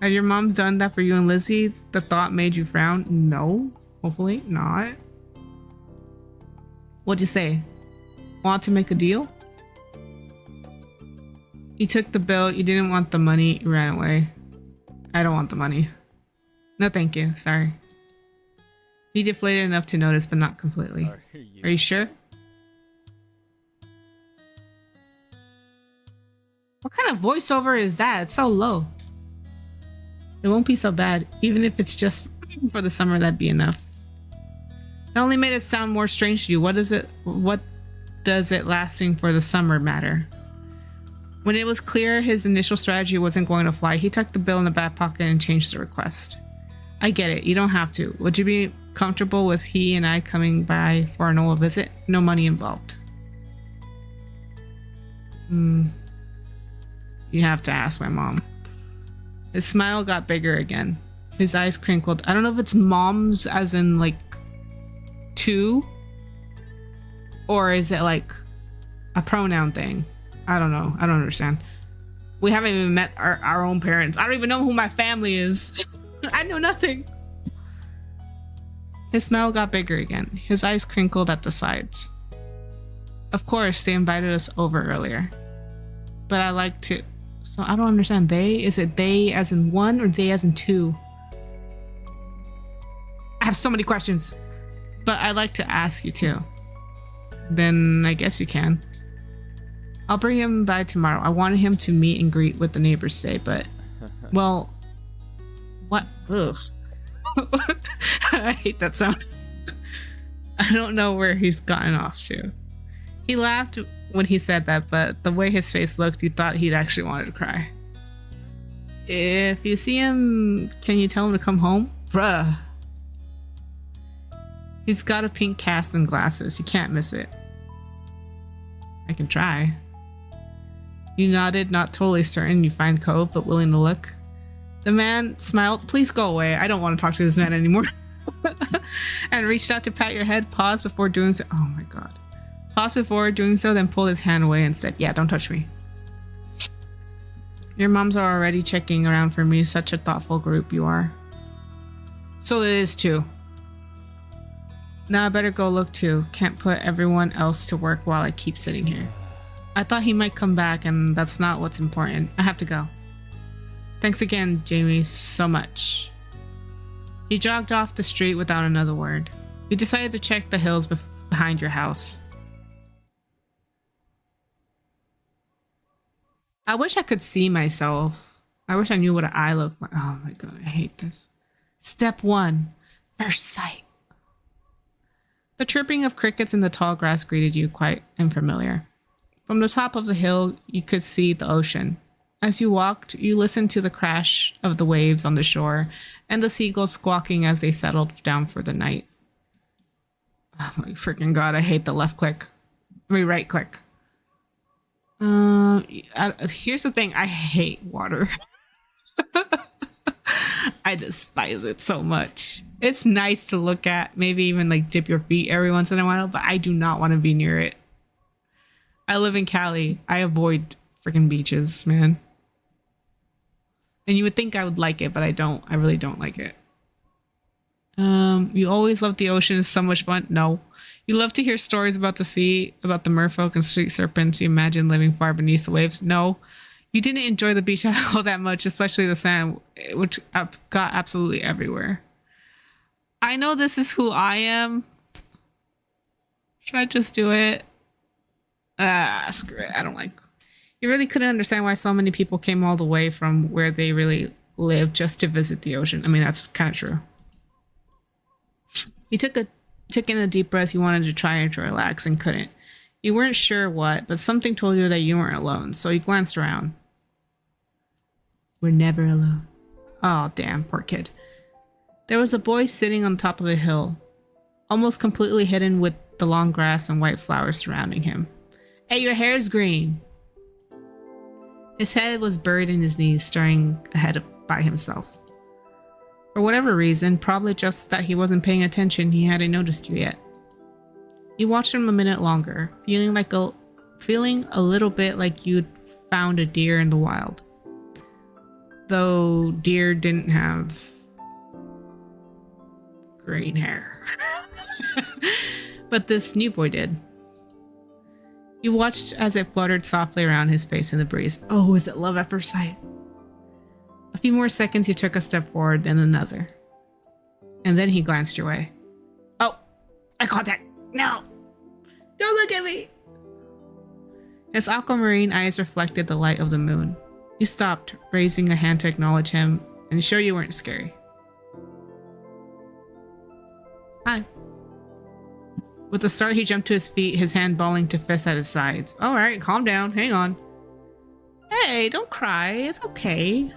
Have your moms done that for you and Lizzie? The thought made you frown? No. Hopefully not. What'd you say? Want to make a deal? You took the bill, you didn't want the money, you ran away. I don't want the money. No thank you, sorry. He deflated enough to notice, but not completely. Are you sure? What kind of voiceover is that? It's so low. It won't be so bad. Even if it's just for the summer, that'd be enough. It only made it sound more strange to you. What does it lasting for the summer matter? When it was clear his initial strategy wasn't going to fly, he tucked the bill in the back pocket and changed the request. I get it. You don't have to. Would you be comfortable with he and I coming by for an old visit? No money involved. You have to ask my mom. His smile got bigger again. His eyes crinkled. I don't know if it's moms as in like two, or is it like a pronoun thing? I don't know. I don't understand. We haven't even met our own parents. I don't even know who my family is. I know nothing. His smile got bigger again. His eyes crinkled at the sides. Of course, they invited us over earlier. But I like to... So I don't understand. They? Is it they as in one or they as in two? I have so many questions. But I'd like to ask you too. Then I guess you can. I'll bring him by tomorrow. I wanted him to meet and greet with the neighbors today, but... Well... What? Ugh. I hate that sound. I don't know where he's gotten off to. He laughed when he said that, but the way his face looked, you thought he'd actually wanted to cry. If you see him, can you tell him to come home? Bruh. He's got a pink cast and glasses. You can't miss it. I can try. You nodded, not totally certain you find Cove, but willing to look. The man smiled. Please go away. I don't want to talk to this man anymore. And reached out to pat your head, paused before doing so. Oh my god. Paused before doing so, then pulled his hand away instead. Yeah, don't touch me. Your moms are already checking around for me. Such a thoughtful group you are. So it is too. Now I better go look too. Can't put everyone else to work while I keep sitting here. I thought he might come back, and that's not what's important. I have to go. Thanks again, Jamie, so much. He jogged off the street without another word. We decided to check the hills behind your house. I wish I could see myself. I wish I knew what an eye looked like. Oh my god, I hate this. Step 1. First sight. The chirping of crickets in the tall grass greeted you, quite unfamiliar. From the top of the hill, you could see the ocean. As you walked, you listened to the crash of the waves on the shore and the seagulls squawking as they settled down for the night. Oh my freaking god, I hate the left click. I mean, right click. Here's the thing, I hate water. I despise it so much. It's nice to look at, maybe even like dip your feet every once in a while, but I do not want to be near it. I live in Cali. I avoid freaking beaches, man. And you would think I would like it, but I don't. I really don't like it. You always love the ocean. It's so much fun. No. You love to hear stories about the sea, about the merfolk and street serpents you imagine living far beneath the waves. No. You didn't enjoy the beach all that much, especially the sand, which got absolutely everywhere. I know this is who I am. Should I just do it? Screw it. I don't like. He really couldn't understand why so many people came all the way from where they really live just to visit the ocean. I mean, that's kind of true. He took in a deep breath. He wanted to try to relax and couldn't. You weren't sure what, but something told you that you weren't alone, so you glanced around. We're never alone. Oh, damn, poor kid. There was a boy sitting on top of a hill, almost completely hidden with the long grass and white flowers surrounding him. Hey, your hair's green. His head was buried in his knees, staring ahead by himself. For whatever reason, probably just that he wasn't paying attention, he hadn't noticed you yet. You watched him a minute longer, feeling a little bit like you'd found a deer in the wild. Though deer didn't have green hair. But this new boy did. You watched as it fluttered softly around his face in the breeze. Oh, is it love at first sight? A few more seconds, you took a step forward, then another. And then he glanced your way. Oh, eye contact. No! Don't look at me! His aquamarine eyes reflected the light of the moon. You stopped, raising a hand to acknowledge him, and sure you weren't scary. Hi. With a start, he jumped to his feet, his hand balling to fist at his sides. Alright, calm down. Hang on. Hey, don't cry. It's okay.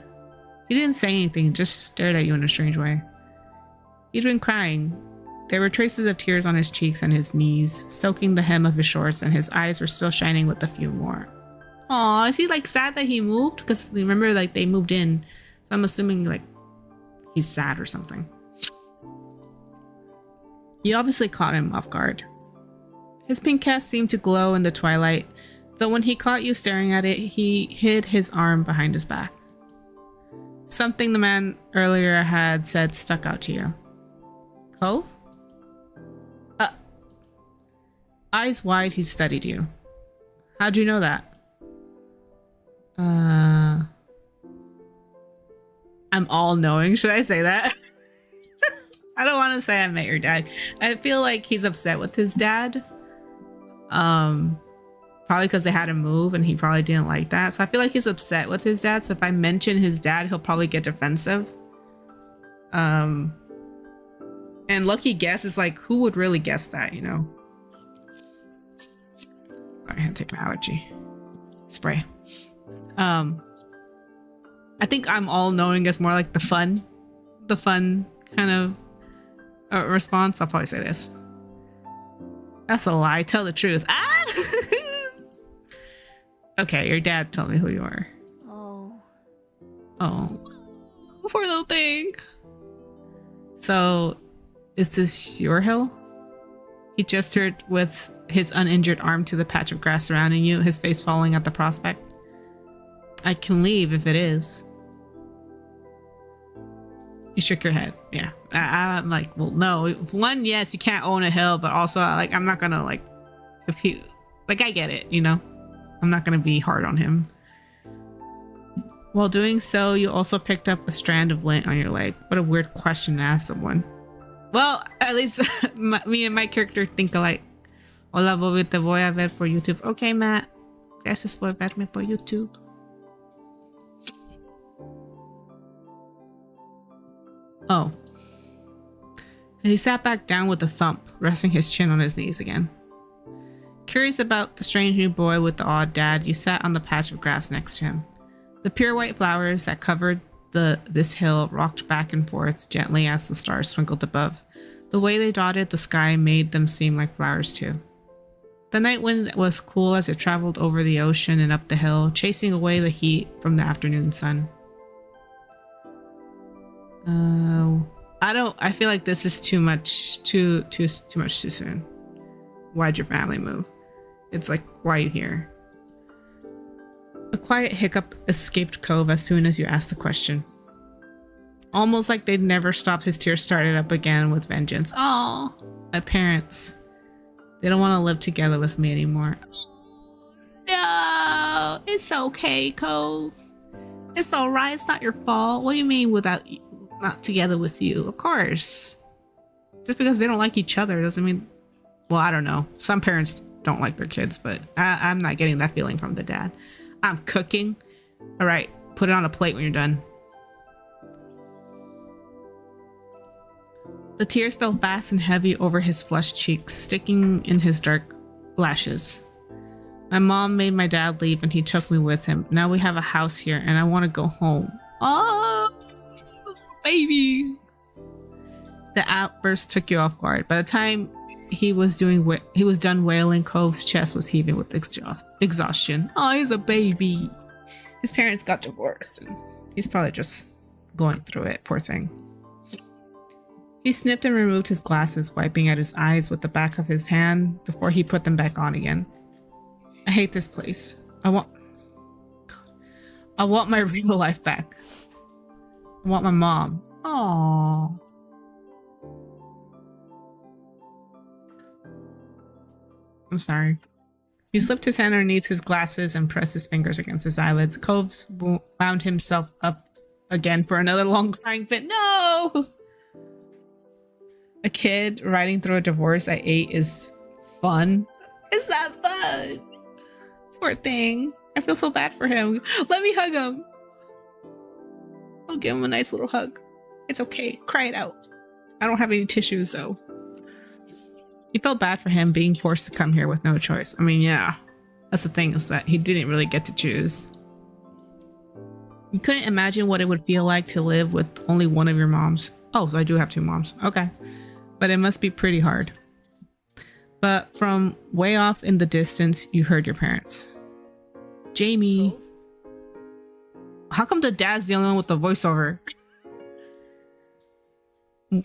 He didn't say anything, just stared at you in a strange way. He'd been crying. There were traces of tears on his cheeks and his knees, soaking the hem of his shorts, and his eyes were still shining with a few more. Aw, is he like sad that he moved? Because remember, like they moved in, so I'm assuming like he's sad or something. You obviously caught him off guard. His pink cast seemed to glow in the twilight, though when he caught you staring at it, he hid his arm behind his back. Something the man earlier had said stuck out to you. Cove? Eyes wide, he studied you. How'd you know that? I'm all-knowing. Should I say that? I don't want to say I met your dad. I feel like he's upset with his dad. Probably because they had to move and he probably didn't like that. So I feel like he's upset with his dad. So if I mention his dad, he'll probably get defensive. And lucky guess is like, who would really guess that, you know? I have to take my allergy spray. I think I'm all knowing is more like the fun kind of response. I'll probably say this. That's a lie. Tell the truth. Ah! Okay, your dad told me who you are. Oh, poor little thing. So, is this your hill? He gestured with his uninjured arm to the patch of grass surrounding you, his face falling at the prospect. I can leave if it is. You shook your head. Yeah. I'm like, well, no. One, yes, you can't own a hill, but also, like, I'm not gonna, like, if he, like, I get it, you know? I'm not gonna be hard on him. While doing so, you also picked up a strand of lint on your leg. What a weird question to ask someone. Well, at least me and my character think alike. Hola, Bobby, te voy a ver por YouTube. Okay, Matt. Gracias por verme por YouTube. Oh. He sat back down with a thump, resting his chin on his knees again. Curious about the strange new boy with the odd dad, you sat on the patch of grass next to him. The pure white flowers that covered this hill rocked back and forth gently as the stars twinkled above. The way they dotted the sky made them seem like flowers too. The night wind was cool as it traveled over the ocean and up the hill, chasing away the heat from the afternoon sun. I feel like this is too much too soon. Why'd your family move? It's like, why are you here? A quiet hiccup escaped Cove as soon as you asked the question. Almost like they'd never stopped, his tears started up again with vengeance. Oh, my parents. They don't want to live together with me anymore. No, it's okay, Cove. It's alright, it's not your fault. What do you mean not together with you? Of course. Just because they don't like each other doesn't mean... Well, I don't know. Some parents don't like their kids, but I'm not getting that feeling from the dad. I'm cooking. All right, put it on a plate when you're done. The tears fell fast and heavy over his flushed cheeks, sticking in his dark lashes. My mom made my dad leave and he took me with him. Now we have a house here and I want to go home. Oh, baby. The outburst took you off guard. By the time he was done wailing, Cove's chest was heaving with exhaustion. Oh, he's a baby. His parents got divorced and he's probably just going through it. Poor thing. He snipped and removed his glasses, wiping at his eyes with the back of his hand before he put them back on again. I hate this place. I want my real life back. I want my mom. Aww. I'm sorry. He slipped his hand underneath his glasses and pressed his fingers against his eyelids. Coves wound himself up again for another long crying fit. No! A kid riding through a divorce at 8 is fun. Is that fun? Poor thing. I feel so bad for him. Let me hug him. I'll give him a nice little hug. It's okay. Cry it out. I don't have any tissues though. He felt bad for him being forced to come here with no choice. I mean, yeah. That's the thing, is that he didn't really get to choose. You couldn't imagine what it would feel like to live with only one of your moms. Oh, so I do have 2 moms. Okay. But it must be pretty hard. But from way off in the distance, you heard your parents. Jamie. How come the dad's the only one with the voiceover?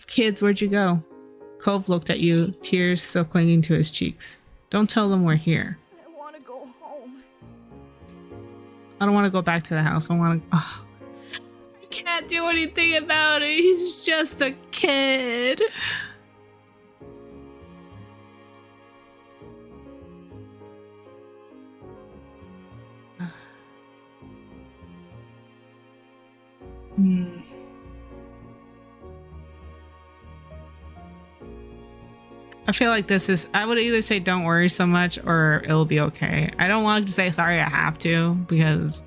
Kids, where'd you go? Cove looked at you, tears still clinging to his cheeks. Don't tell them we're here. I want to go home. I don't want to go back to the house. I want to... Oh, I can't do anything about it. He's just a kid. I feel like this is, I would either say don't worry so much or it'll be okay. I don't want to say sorry, I have to, because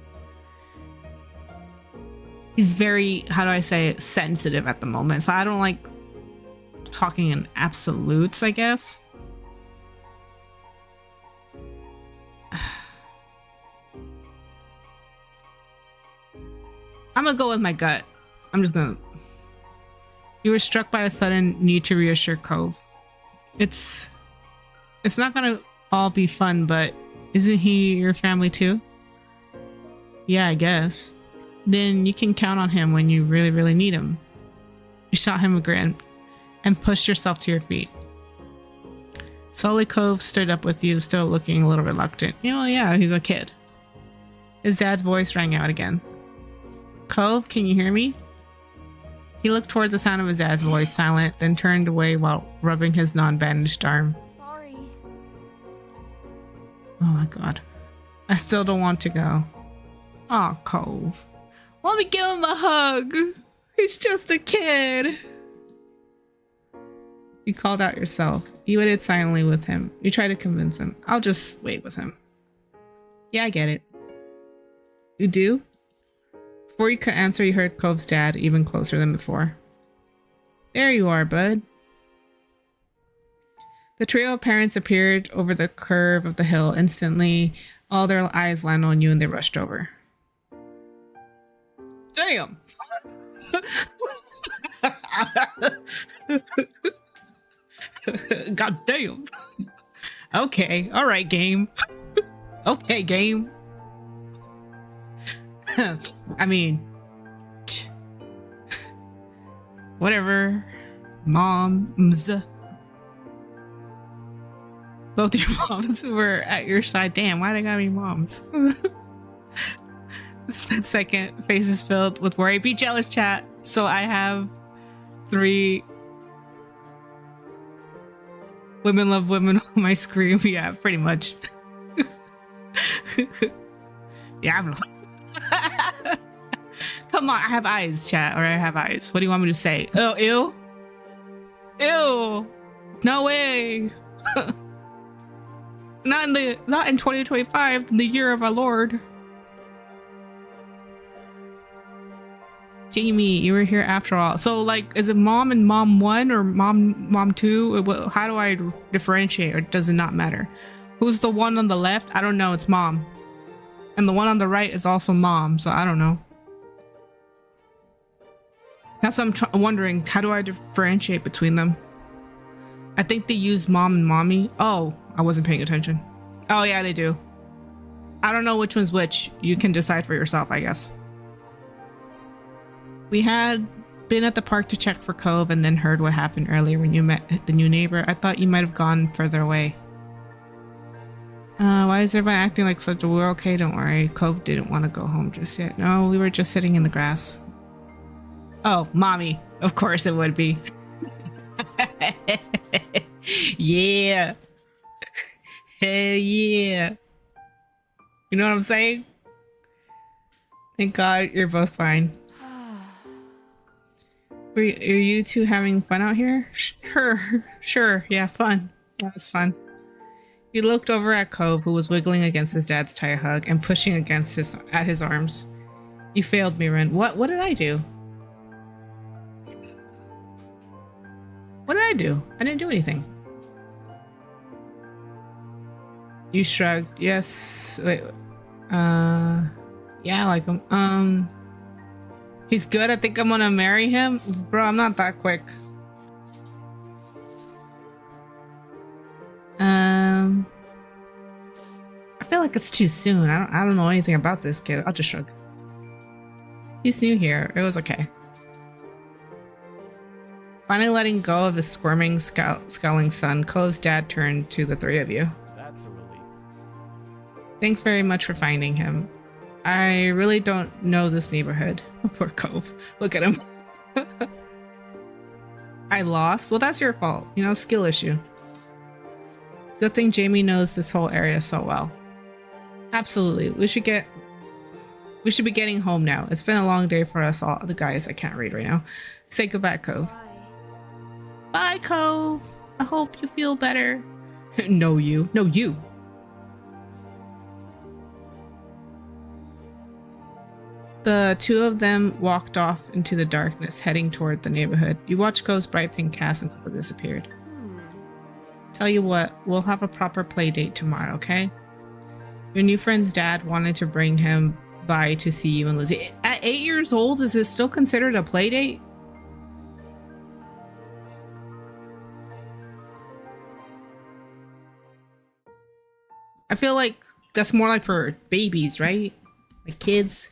he's very, how do I say it, sensitive at the moment. So I don't like talking in absolutes, I guess. I'm gonna go with my gut. I'm just gonna. You were struck by a sudden need to reassure Cove. It's not gonna all be fun, but isn't he your family too? Yeah, I guess. Then you can count on him when you really, really need him. You shot him a grin and pushed yourself to your feet. Slowly, Cove stood up with you, still looking a little reluctant. You know, yeah, he's a kid. His dad's voice rang out again. Cove, can you hear me? He looked toward the sound of his dad's voice, silent, then turned away while rubbing his non-bandaged arm. Sorry. Oh my god. I still don't want to go. Aw, Cove. Let me give him a hug. He's just a kid. You called out yourself. You waited silently with him. You tried to convince him. I'll just wait with him. Yeah, I get it. You do? Before you could answer, you heard Cove's dad, even closer than before. There you are, bud. The trio of parents appeared over the curve of the hill. Instantly, all their eyes landed on you and they rushed over. Damn! God damn. Okay, alright, game. Okay, game. I mean, whatever. Moms. Both your moms were at your side. Damn, why they gotta be moms? Split second, faces filled with worry. Be jealous, chat. So I have 3 women love women on my screen. Yeah, pretty much. Yeah, I'm Come on, I have eyes, chat. Or I have eyes. What do you want me to say? Oh, ew. Ew. No way. Not in 2025, in the year of our Lord. Jamie, you were here after all. So, like, is it mom and mom 1 or mom 2? How do I differentiate, or does it not matter? Who's the one on the left? I don't know. It's mom. And the one on the right is also mom, so I don't know. That's what I'm wondering. How do I differentiate between them? I think they use mom and mommy. Oh, I wasn't paying attention. Oh, yeah, they do. I don't know which one's which. You can decide for yourself, I guess. We had been at the park to check for Cove and then heard what happened earlier when you met the new neighbor. I thought you might have gone further away. Why is everyone acting like such a... We're okay, don't worry. Cove didn't want to go home just yet. No, we were just sitting in the grass. Oh, mommy. Of course it would be. Yeah. Hell yeah. You know what I'm saying? Thank God you're both fine. Are you two having fun out here? Sure. Yeah, fun. Yeah, it's fun. You looked over at Cove, who was wiggling against his dad's tight hug and pushing against his arms. You failed me, Ren. What did I do? What did I do? I didn't do anything. You shrugged. Yes. Wait. Yeah, I like him. He's good. I think I'm gonna marry him. Bro, I'm not that quick. I feel like it's too soon. I don't know anything about this kid. I'll just shrug. He's new here. It was okay. Finally letting go of the squirming, scowling son, Cove's dad turned to the three of you. That's a relief. Thanks very much for finding him. I really don't know this neighborhood. Poor Cove. Look at him. I lost? Well, that's your fault. You know, skill issue. Good thing Jamie knows this whole area so well. Absolutely. We should be getting home now. It's been a long day for us all. The guys, I can't read right now. Say goodbye, Cove. Bye, Cove. I hope you feel better. No, you. No, you. The two of them walked off into the darkness, heading toward the neighborhood. You watched Cove's bright pink cast until it disappeared. Tell you what, we'll have a proper play date tomorrow, okay? Your new friend's dad wanted to bring him by to see you and Lizzie. At 8 years old, is this still considered a play date? I feel like that's more like for babies, right? Like kids.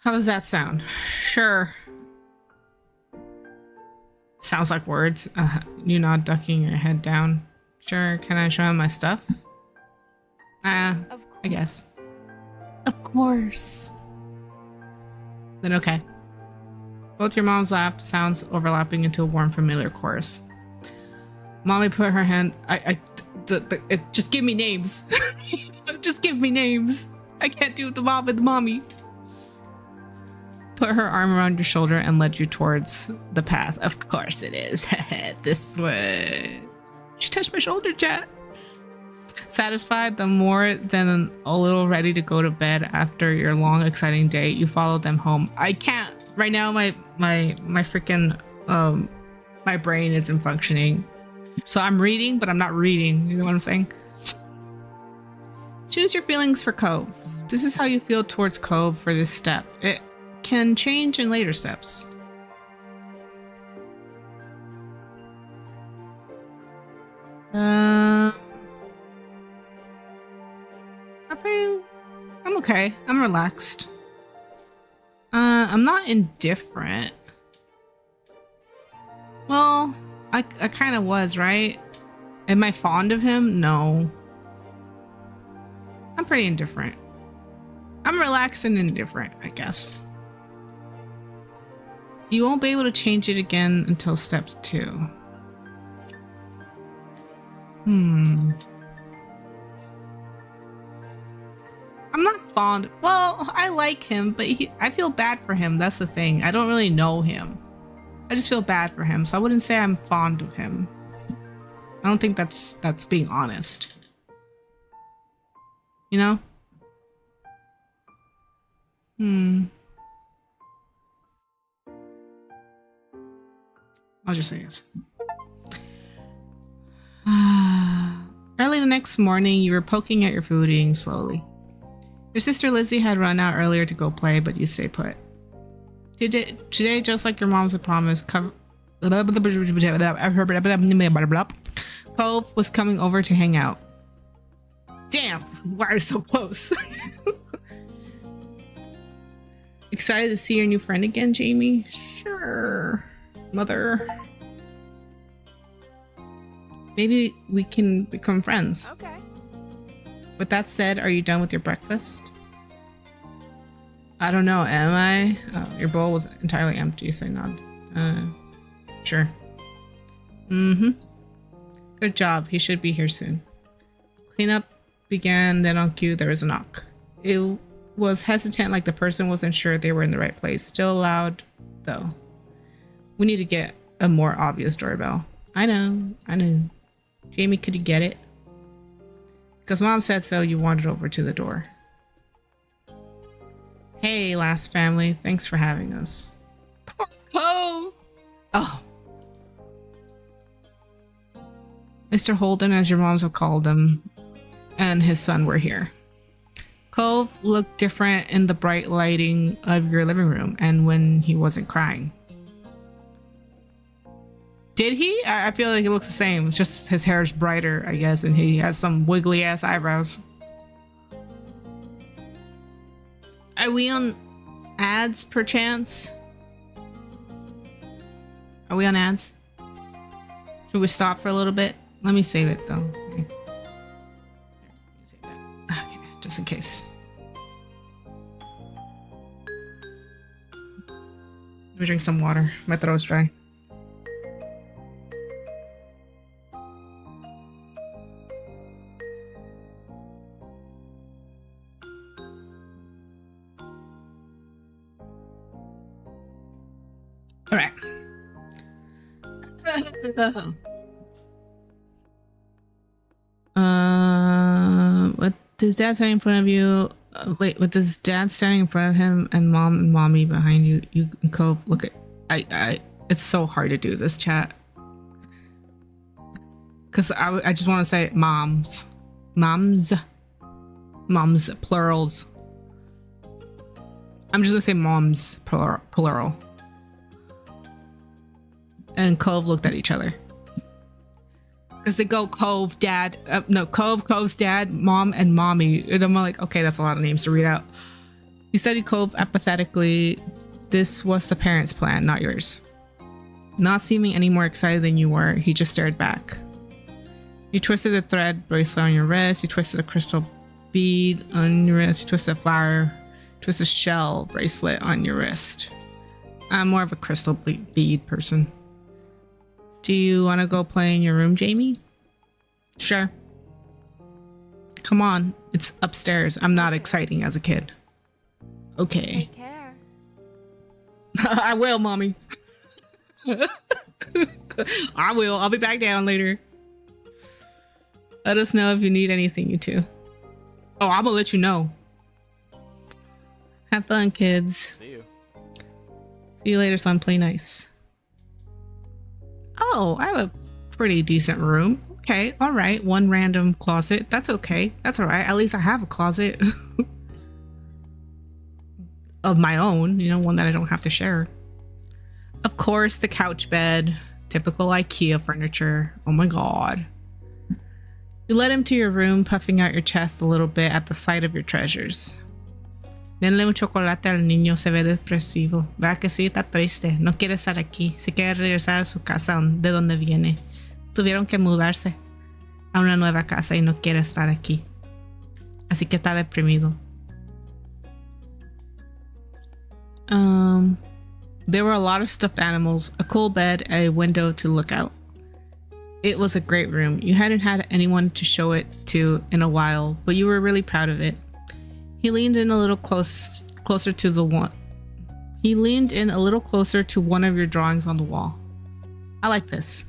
How does that sound? Sure. Sounds like words. You not ducking your head down. Sure, can I show him my stuff? I guess. Of course. Then okay. Both your moms laughed, sounds overlapping into a warm, familiar chorus. Mommy put her hand... just give me names. Just give me names. I can't do the mom and the mommy. Put her arm around your shoulder and led you towards the path. Of course it is. This way. She touched my shoulder, chat. Satisfied, the more than a little ready to go to bed after your long, exciting day, you followed them home. I can't. Right now, my freaking, my brain isn't functioning. So I'm reading, but I'm not reading. You know what I'm saying? Choose your feelings for Cove. This is how you feel towards Cove for this step. It can change in later steps. I'm okay. I'm relaxed. I'm not indifferent. Well, I kind of was, right? Am I fond of him? No. I'm pretty indifferent. I'm relaxed and indifferent, I guess. You won't be able to change it again until step 2. I'm not fond. Well, I like him, but I feel bad for him. That's the thing. I don't really know him. I just feel bad for him, so I wouldn't say I'm fond of him. I don't think that's being honest. You know? I'll just say yes. Early the next morning, you were poking at your food, eating slowly. Your sister Lizzie had run out earlier to go play, but you stay put. Today, just like your moms had promised, Cove was coming over to hang out. Damn, why are you so close? Excited to see your new friend again, Jamie? Sure, mother. Maybe we can become friends. Okay. With that said, are you done with your breakfast? I don't know, am I? Oh, your bowl was entirely empty, so I nod. Sure. Mm-hmm. Good job, he should be here soon. Cleanup began, then on cue there was a knock. It was hesitant, like the person wasn't sure they were in the right place. Still loud, though. We need to get a more obvious doorbell. I know. Jamie, could you get it? Because Mom said so, you wandered over to the door. Hey, last family. Thanks for having us. Poor Cove! Oh. Mr. Holden, as your moms have called him, and his son were here. Cove looked different in the bright lighting of your living room and when he wasn't crying. Did he? I feel like he looks the same. It's just his hair is brighter, I guess, and he has some wiggly ass eyebrows. Are we on ads perchance? Are we on ads? Should we stop for a little bit? Let me save it though. Okay, just in case. Let me drink some water. My throat's dry. All right. What does Dad standing in front of you? Wait, what does Dad standing in front of him and Mom and Mommy behind you? You and Cove look at. It's so hard to do this, chat. Cause I just want to say moms, plurals. I'm just gonna say moms plural. And Cove looked at each other. Because they go Cove, Dad, Cove's dad, Mom, and Mommy. And I'm like, okay, that's a lot of names to read out. He studied Cove apathetically. This was the parents' plan, not yours. Not seeming any more excited than you were, he just stared back. You twisted the thread bracelet on your wrist. You twisted the crystal bead on your wrist. You twisted the flower, twisted shell bracelet on your wrist. I'm more of a crystal bead person. Do you want to go play in your room, Jamie? Sure. Come on, it's upstairs. I'm not exciting as a kid. Okay. Take care. I will, Mommy. I will. I'll be back down later. Let us know if you need anything, you two. Oh, I'm gonna let you know. Have fun, kids. See you. See you later, son. Play nice. Oh, I have a pretty decent room. Okay, all right. One random closet. That's okay. That's all right. At least I have a closet of my own, you know, one that I don't have to share. Of course, the couch bed. Typical IKEA furniture. Oh my god. You led him to your room, puffing out your chest a little bit at the sight of your treasures. Denle un chocolate al niño, se ve depresivo. Vea que sí, está triste. No quiere estar aquí. Se quiere regresar a su casa de donde viene. Tuvieron que mudarse a una nueva casa y no quiere estar aquí. Así que está deprimido. There were a lot of stuffed animals, a cool bed, a window to look out. It was a great room. You hadn't had anyone to show it to in a while, but you were really proud of it. He leaned in a little closer to the one. He leaned in a little closer to one of your drawings on the wall. I like this.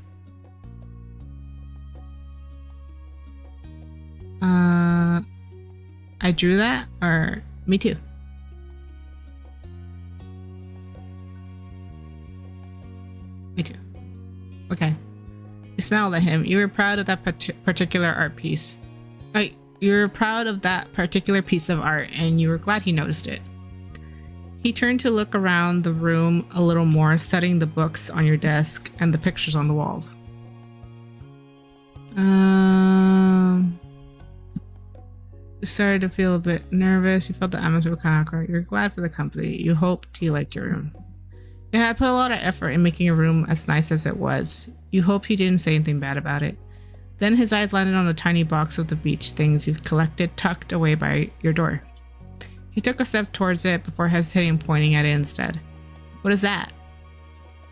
I drew that? Or me too. Me too. Okay. You smiled at him. You were proud of that particular art piece. You were proud of that particular piece of art, and you were glad he noticed it. He turned to look around the room a little more, studying the books on your desk and the pictures on the walls. You started to feel a bit nervous. You felt the atmosphere kind of awkward. You're glad for the company. You hoped he liked your room. You had put a lot of effort in making your room as nice as it was. You hoped he didn't say anything bad about it. Then his eyes landed on a tiny box of the beach things you've collected tucked away by your door. He took a step towards it before hesitating and pointing at it instead. What is that?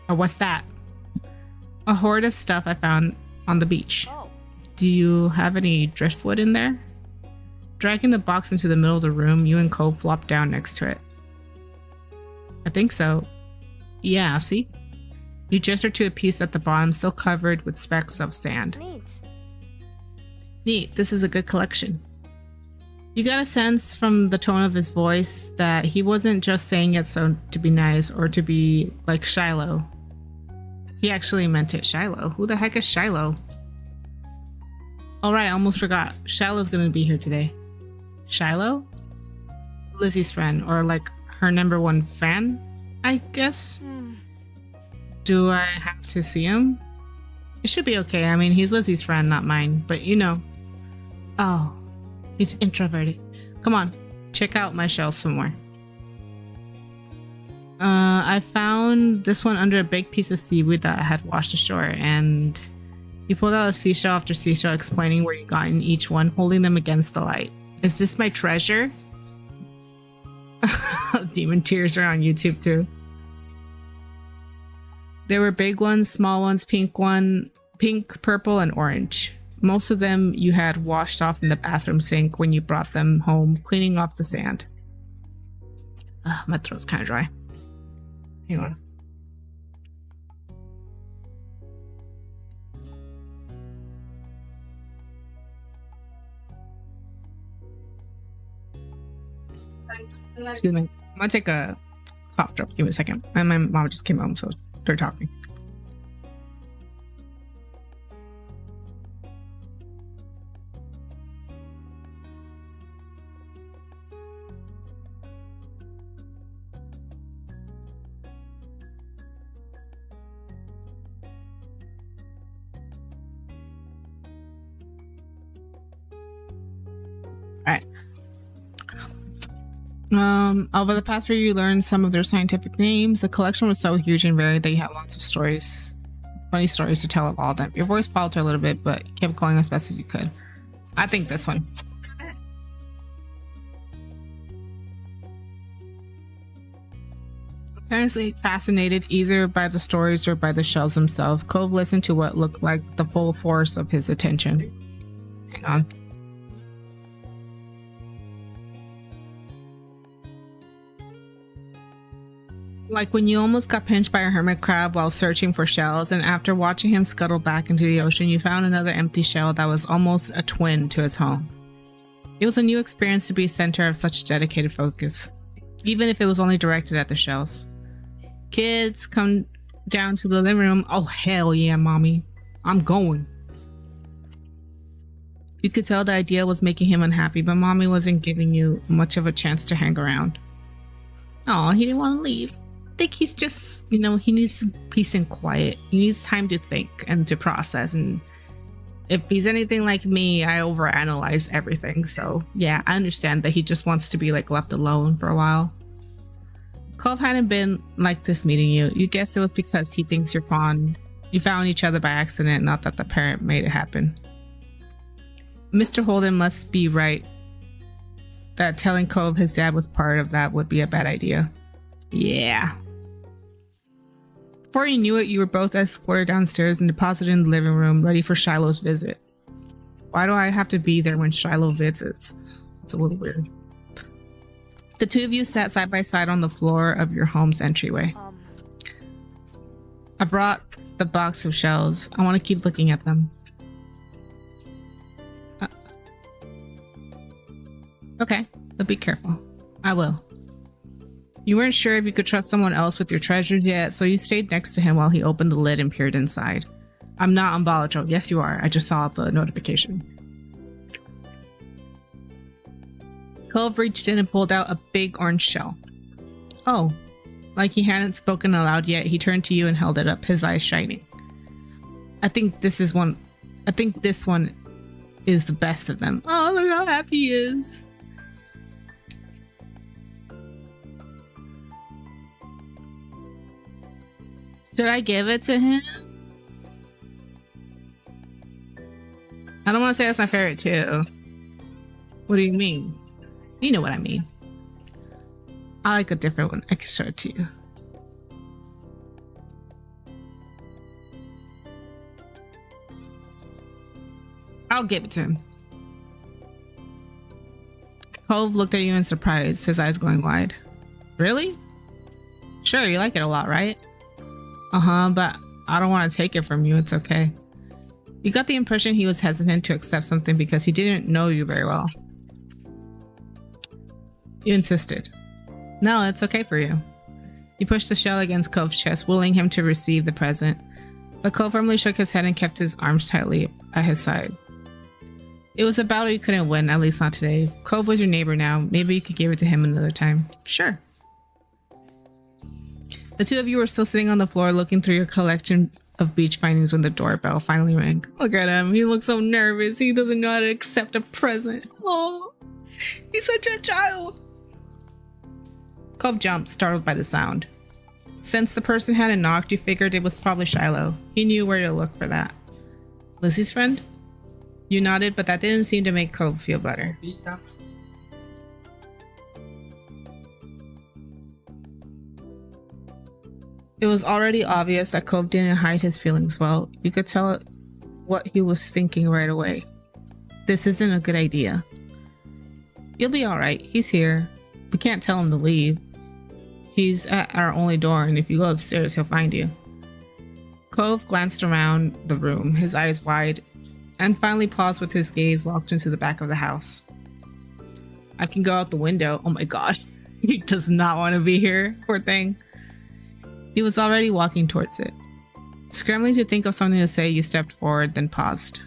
Or what's that? A hoard of stuff I found on the beach. Oh. Do you have any driftwood in there? Dragging the box into the middle of the room, you and Cove flopped down next to it. I think so. Yeah, see? You gestured to a piece at the bottom, still covered with specks of sand. Neat. Neat, this is a good collection. You got a sense from the tone of his voice that he wasn't just saying it so to be nice or to be like Shiloh. He actually meant it. Shiloh? Who the heck is Shiloh? Alright, I almost forgot. Shiloh's gonna be here today. Shiloh? Lizzie's friend, or like her #1 fan, I guess? Do I have to see him? It should be okay. I mean, he's Lizzie's friend, not mine, but you know. Oh, he's introverted. Come on, check out my shells some more. I found this one under a big piece of seaweed that I had washed ashore, and you pulled out a seashell after seashell, explaining where you got in each one, holding them against the light. Is this my treasure? Demon tears are on YouTube too. There were big ones, small ones, pink, purple, and orange. Most of them you had washed off in the bathroom sink when you brought them home, cleaning off the sand. My throat's kind of dry. Hang on. Excuse me. I'm gonna take a cough drop. Give me a second. My mom just came home, so they're talking. Alright. Over the past year, you learned some of their scientific names. The collection was so huge and varied that you had lots of stories, funny stories to tell of all of them. Your voice faltered a little bit, but you kept going as best as you could. I think this one. Apparently fascinated either by the stories or by the shells themselves, Cove listened to what looked like the full force of his attention. Hang on. Like when you almost got pinched by a hermit crab while searching for shells, and after watching him scuttle back into the ocean, you found another empty shell that was almost a twin to its home. It was a new experience to be center of such dedicated focus, even if it was only directed at the shells. Kids, come down to the living room. Oh, hell yeah, mommy. I'm going. You could tell the idea was making him unhappy, but mommy wasn't giving you much of a chance to hang around. Oh, he didn't want to leave. I think he's just, he needs some peace and quiet. He needs time to think and to process. And if he's anything like me, I overanalyze everything. So yeah, I understand that he just wants to be like left alone for a while. Cove hadn't been like this meeting you. You guessed it was because he thinks you're fond. You found each other by accident, not that the parent made it happen. Mr. Holden must be right that telling Cove his dad was part of that would be a bad idea. Yeah. Before you knew it, you were both escorted downstairs and deposited in the living room, ready for Shiloh's visit. Why do I have to be there when Shiloh visits? It's a little weird. The two of you sat side by side on the floor of your home's entryway. I brought the box of shells. I want to keep looking at them. Okay, but be careful. I will. You weren't sure if you could trust someone else with your treasures yet, so you stayed next to him while he opened the lid and peered inside. I'm not on Balacho. Yes, you are. I just saw the notification. Cove reached in and pulled out a big orange shell. Oh, like he hadn't spoken aloud yet, he turned to you and held it up, his eyes shining. I think this one is the best of them. Oh, look how happy he is. Should I give it to him? I don't want to say that's my favorite too. What do you mean? You know what I mean. I like a different one. I can show it to you. I'll give it to him. Cove looked at you in surprise, his eyes going wide. Really? Sure, you like it a lot, right? Uh-huh, but I don't want to take it from you. It's okay. You got the impression he was hesitant to accept something because he didn't know you very well. You insisted. No, it's okay for you. You pushed the shell against Cove's chest, willing him to receive the present. But Cove firmly shook his head and kept his arms tightly at his side. It was a battle you couldn't win, at least not today. Cove was your neighbor now. Maybe you could give it to him another time. Sure. The two of you were still sitting on the floor looking through your collection of beach findings when the doorbell finally rang. Look at him. He looks so nervous. He doesn't know how to accept a present. Oh, he's such a child. Cove jumped, startled by the sound. Since the person hadn't knocked, you figured it was probably Shiloh. He knew where to look for that. Lizzie's friend? You nodded, but that didn't seem to make Cove feel better. It was already obvious that Cove didn't hide his feelings well. You could tell what he was thinking right away. This isn't a good idea. You'll be alright. He's here. We can't tell him to leave. He's at our only door, and if you go upstairs, he'll find you. Cove glanced around the room, his eyes wide, and finally paused with his gaze locked into the back of the house. I can go out the window. Oh my god. He does not want to be here, poor thing. He was already walking towards it. Scrambling to think of something to say, you stepped forward, then paused.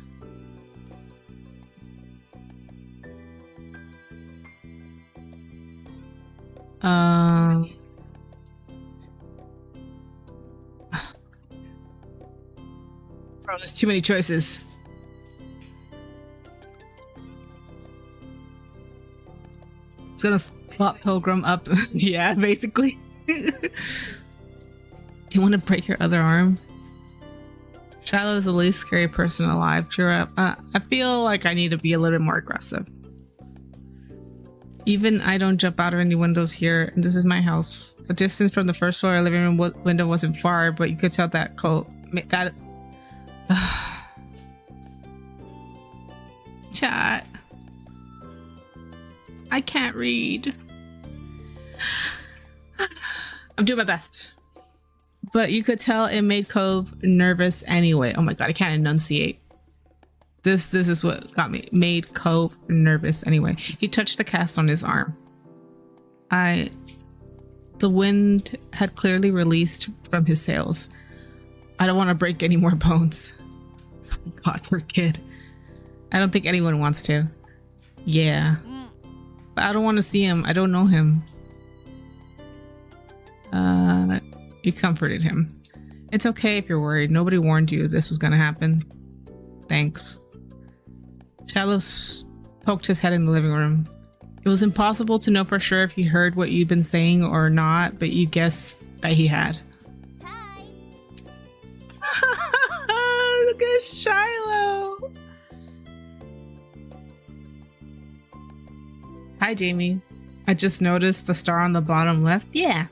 Bro, there's too many choices. It's gonna spot Pilgrim up. Yeah, basically. Do you want to break your other arm? Shiloh is the least scary person alive. Cheer up. I feel like I need to be a little bit more aggressive. Even I don't jump out of any windows here, and this is my house. The distance from the first floor living room window wasn't far, but you could tell that Chat. I can't read. I'm doing my best. But you could tell it made Cove nervous anyway. Oh my god, I can't enunciate. This is what got me. Made Cove nervous anyway. He touched the cast on his arm. The wind had clearly released from his sails. I don't want to break any more bones. God, poor kid. I don't think anyone wants to. Yeah. But I don't want to see him. I don't know him. You comforted him. It's okay if you're worried. Nobody warned you this was gonna happen. Thanks. Shiloh poked his head in the living room. It was impossible to know for sure if he heard what you'd been saying or not, but you guessed that he had. Hi. Look at Shiloh. Hi, Jamie. I just noticed the star on the bottom left. Yeah.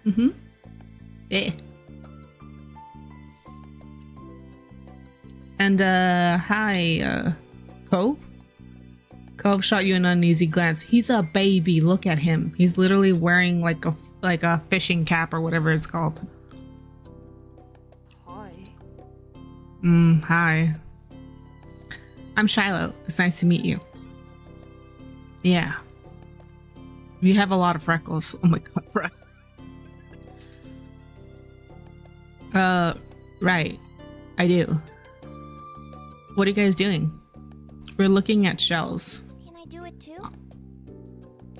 Mm-hmm. Eh. And, hi, Cove? Cove shot you an uneasy glance. He's a baby. Look at him. He's literally wearing like a fishing cap or whatever it's called. Hi. Hi. I'm Shiloh. It's nice to meet you. Yeah. You have a lot of freckles. Oh my god. Right. I do. What are you guys doing? We're looking at shells. Can I do it too?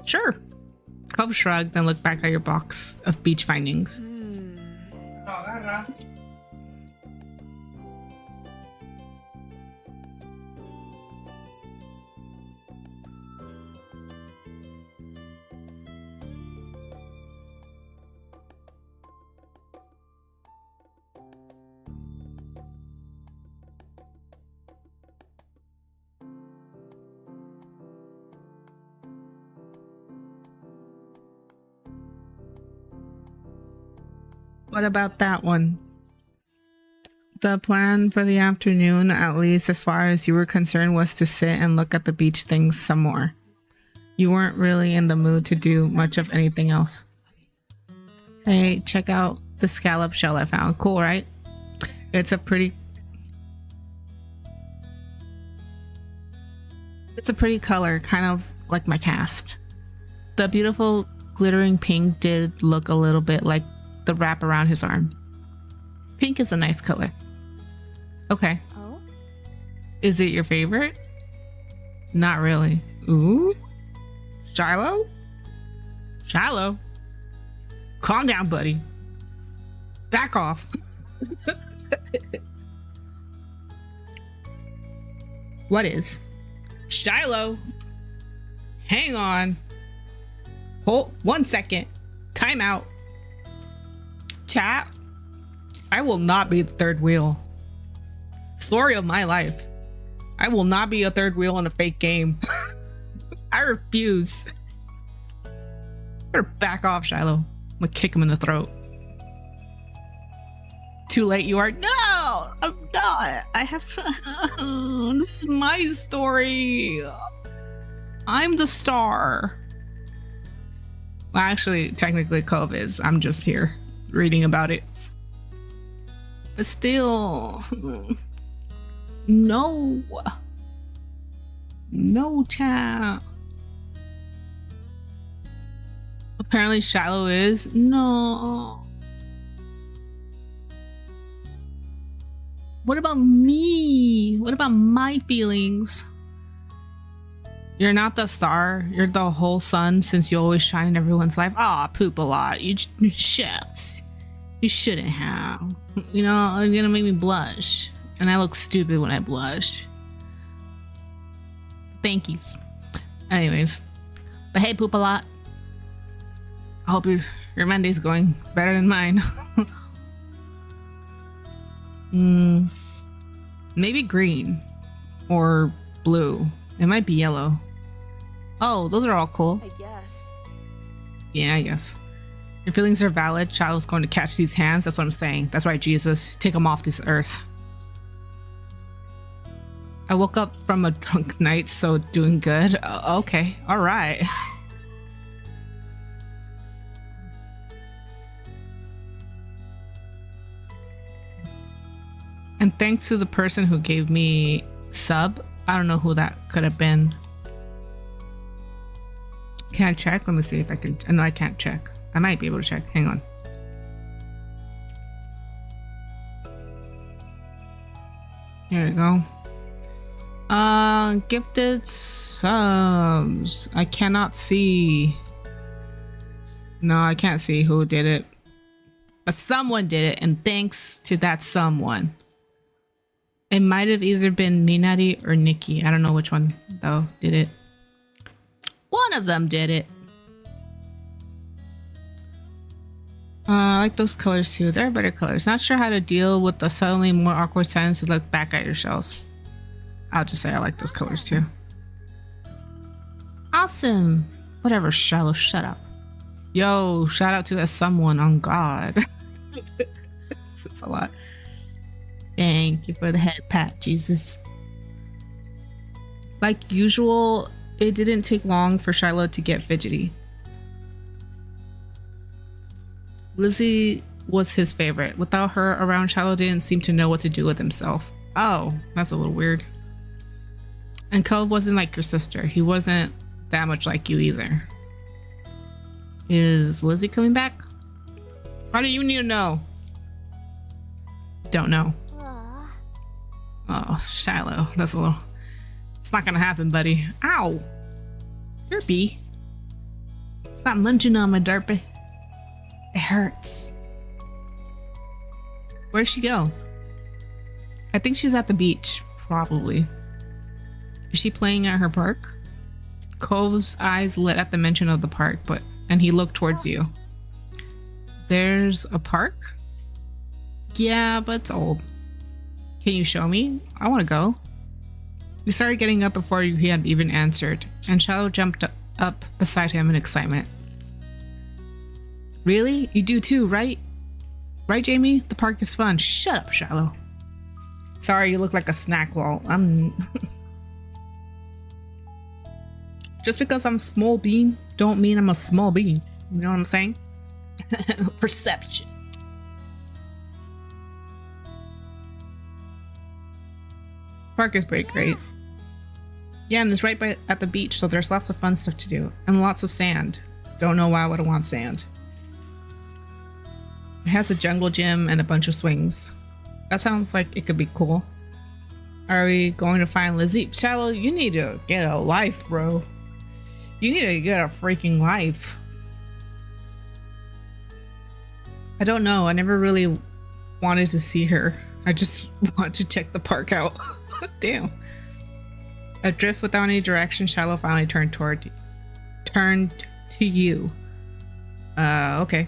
Sure. Cove shrugged and looked back at your box of beach findings. What about that one? The plan for the afternoon, at least as far as you were concerned, was to sit and look at the beach things some more. You weren't really in the mood to do much of anything else. Hey, check out the scallop shell I found. Cool, right? It's a pretty color, kind of like my cast. The beautiful glittering pink did look a little bit like the wrap around his arm. Pink is a nice color. Okay. Oh? Is it your favorite? Not really. Ooh? Shiloh? Shiloh? Calm down, buddy. Back off. What is? Shiloh? Hang on. Hold 1 second. Time out. Chat. I will not be the third wheel. Story of my life. I will not be a third wheel in a fake game. I refuse. Better back off, Shiloh. I'm gonna kick him in the throat. Too late you are. No! I'm not. I have... This is my story. I'm the star. Well, actually, technically Cove is. I'm just here reading about it. But still... No. No, chat. Apparently Shiloh is. No. What about me? What about my feelings? You're not the star. You're the whole sun since you always shine in everyone's life. Aw, poop a lot. You shucks. You shouldn't have. You know, you're gonna make me blush. And I look stupid when I blush. Thank yous. Anyways. But hey, poop a lot. I hope your Monday's going better than mine. Maybe green. Or blue. It might be yellow. Oh, those are all cool. I guess. Yeah, I guess. Your feelings are valid. Child's going to catch these hands. That's what I'm saying. That's right, Jesus. Take them off this earth. I woke up from a drunk night, so doing good. Okay, all right. And thanks to the person who gave me sub. I don't know who that could have been. Can I check? Let me see if I can. No, I can't check. I might be able to check. Hang on. Here we go. Gifted subs. I cannot see. No, I can't see who did it. But someone did it, and thanks to that someone. It might have either been Minari or Nikki. I don't know which one, though, did it. One of them did it. I like those colors too. They're better colors. Not sure how to deal with the suddenly more awkward silence to look back at your shells. I'll just say I like those colors too. Awesome. Whatever, Shallow, shut up. Yo, shout out to that someone on God. It's a lot. Thank you for the head pat, Jesus. Like usual, it didn't take long for Shiloh to get fidgety. Lizzie was his favorite. Without her around, Shiloh didn't seem to know what to do with himself. Oh, that's a little weird. And Cove wasn't like your sister. He wasn't that much like you either. Is Lizzie coming back? How do you need to know? Don't know. Aw. Oh, Shiloh. That's a little... It's not gonna happen, buddy. Ow! Derpy. Stop munching on my Derpy. It hurts. Where'd she go? I think she's at the beach, probably. Is she playing at her park? Cove's eyes lit at the mention of the park, and he looked towards you. There's a park? Yeah, but it's old. Can you show me? I want to go. We started getting up before he had even answered, and Shiloh jumped up beside him in excitement. Really? You do too, right? Right, Jamie? The park is fun. Shut up, Shiloh. Sorry, you look like a snack, lol. Just because I'm small bean, don't mean I'm a small bean. You know what I'm saying? Perception. Park is pretty great. Yeah, and it's right at the beach, so there's lots of fun stuff to do. And lots of sand. Don't know why I would want sand. It has a jungle gym and a bunch of swings. That sounds like it could be cool. Are we going to find Lizzie? Shiloh, you need to get a life, bro. You need to get a freaking life. I don't know. I never really wanted to see her. I just want to check the park out. Damn. Adrift without any direction, Shiloh finally turned to you. Okay.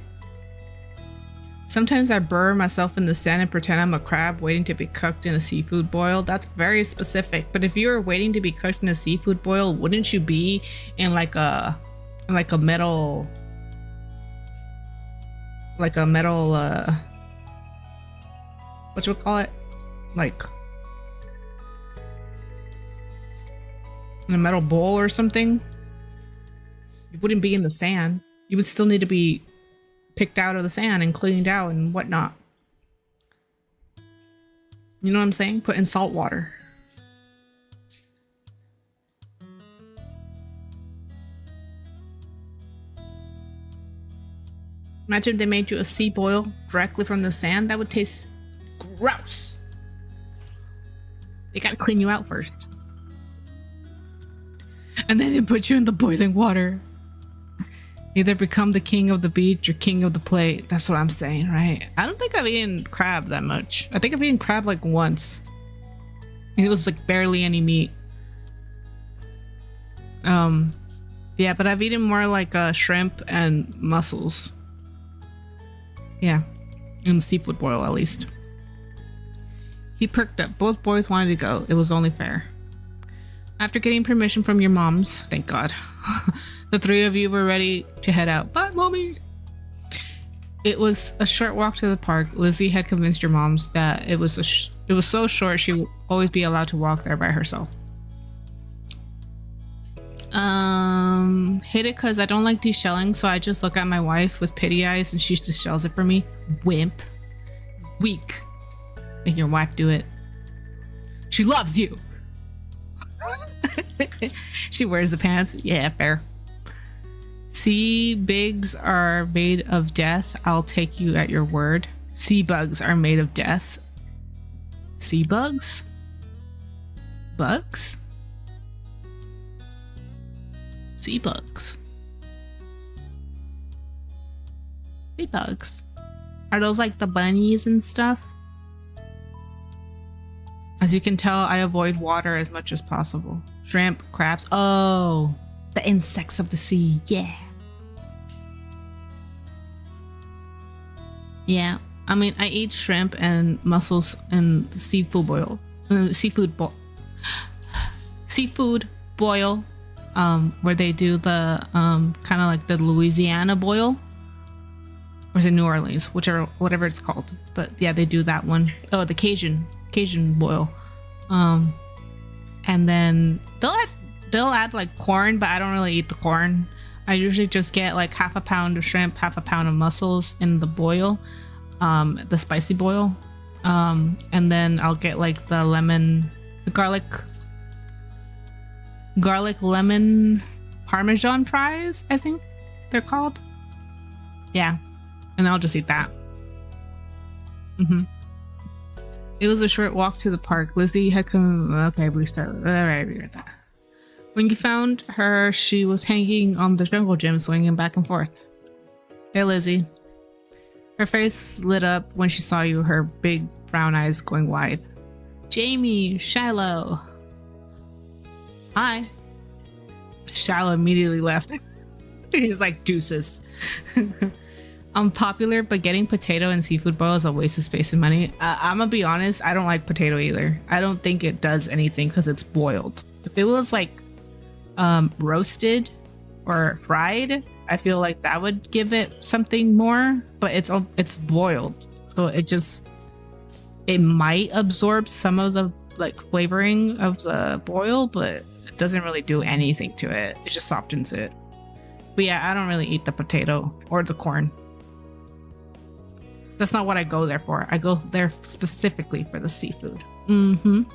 Sometimes I burrow myself in the sand and pretend I'm a crab waiting to be cooked in a seafood boil. That's very specific. But if you were waiting to be cooked in a seafood boil, wouldn't you be in like a metal what you would call it? Like in a metal bowl or something? You wouldn't be in the sand. You would still need to be picked out of the sand and cleaned out and whatnot. You know what I'm saying? Put in salt water. Imagine if they made you a sea boil directly from the sand. That would taste gross. They gotta clean you out first. And then they put you in the boiling water. Either become the king of the beach or king of the plate. That's what I'm saying, right? I don't think I've eaten crab that much. I think I've eaten crab like once. And it was like barely any meat. Yeah, but I've eaten more like shrimp and mussels. Yeah, in seafood boil at least. He perked up. Both boys wanted to go. It was only fair. After getting permission from your moms, thank God, the three of you were ready to head out. Bye, mommy. It was a short walk to the park. Lizzie had convinced your moms that it was so short she would always be allowed to walk there by herself. Hate it because I don't like deshelling, so I just look at my wife with pity eyes and she just shells it for me. Wimp. Weak. Make your wife do it. She loves you. She wears the pants. Yeah, fair. Sea bigs are made of death. I'll take you at your word. Sea bugs are made of death. Sea bugs? Bugs? Sea bugs. Sea bugs. Are those like the bunnies and stuff? As you can tell, I avoid water as much as possible. Shrimp, crabs. Oh, the insects of the sea. Yeah. Yeah. I mean, I eat shrimp and mussels and seafood boil. Seafood boil. Where they do the kind of like the Louisiana boil, or is it New Orleans, whatever it's called. But yeah, they do that one. Oh, the Cajun boil. And then they'll add like corn, but I don't really eat the corn. I usually just get like half a pound of shrimp, half a pound of mussels in the boil, the spicy boil, and then I'll get like the garlic garlic lemon parmesan fries, I think they're called. Yeah, and I'll just eat that. It was a short walk to the park. Lizzie had come. Okay, we started. All right, we read that. When you found her, she was hanging on the jungle gym, swinging back and forth. Hey, Lizzie. Her face lit up when she saw you, her big brown eyes going wide. Jamie, Shiloh. Hi. Shiloh immediately left. He's like, deuces. Unpopular, but getting potato and seafood boil is a waste of space and money. I'm gonna be honest, I don't like potato either. I don't think it does anything because it's boiled. If it was like roasted or fried, I feel like that would give it something more, but it's boiled, so it might absorb some of the like flavoring of the boil, but it doesn't really do anything to it. It just softens it. But yeah, I don't really eat the potato or the corn. That's not what I go there for. I go there specifically for the seafood. Damn,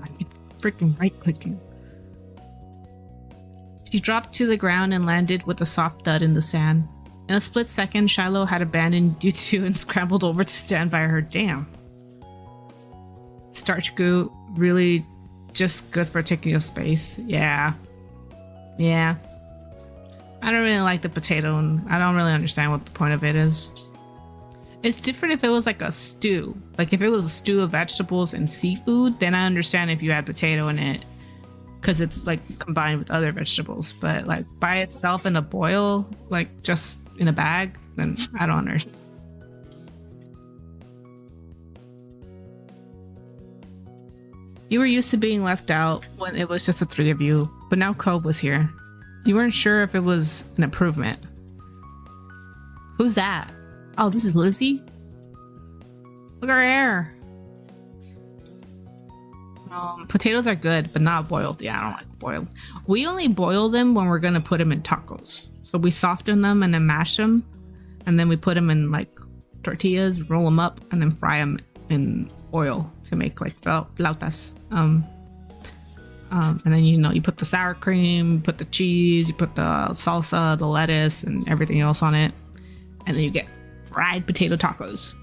I keep freaking right clicking. She dropped to the ground and landed with a soft thud in the sand. In a split second, Shiloh had abandoned you two and scrambled over to stand by her. Damn. Starch goo, really just good for taking up space. Yeah. I don't really like the potato, and I don't really understand what the point of it is. It's different if it was like a stew. Like if it was a stew of vegetables and seafood, then I understand if you add potato in it, because it's like combined with other vegetables. But like by itself in a boil, like just in a bag, then I don't understand. You were used to being left out when it was just the three of you, but now Cove was here. You weren't sure if it was an improvement. Who's that? Oh, this is Lizzie? Look at her hair. Potatoes are good, but not boiled. Yeah, I don't like boiled. We only boil them when we're gonna put them in tacos. So we soften them and then mash them, and then we put them in like tortillas, roll them up, and then fry them in oil to make like flautas. And then you put the sour cream, you put the cheese, you put the salsa, the lettuce, and everything else on it, and then you get fried potato tacos.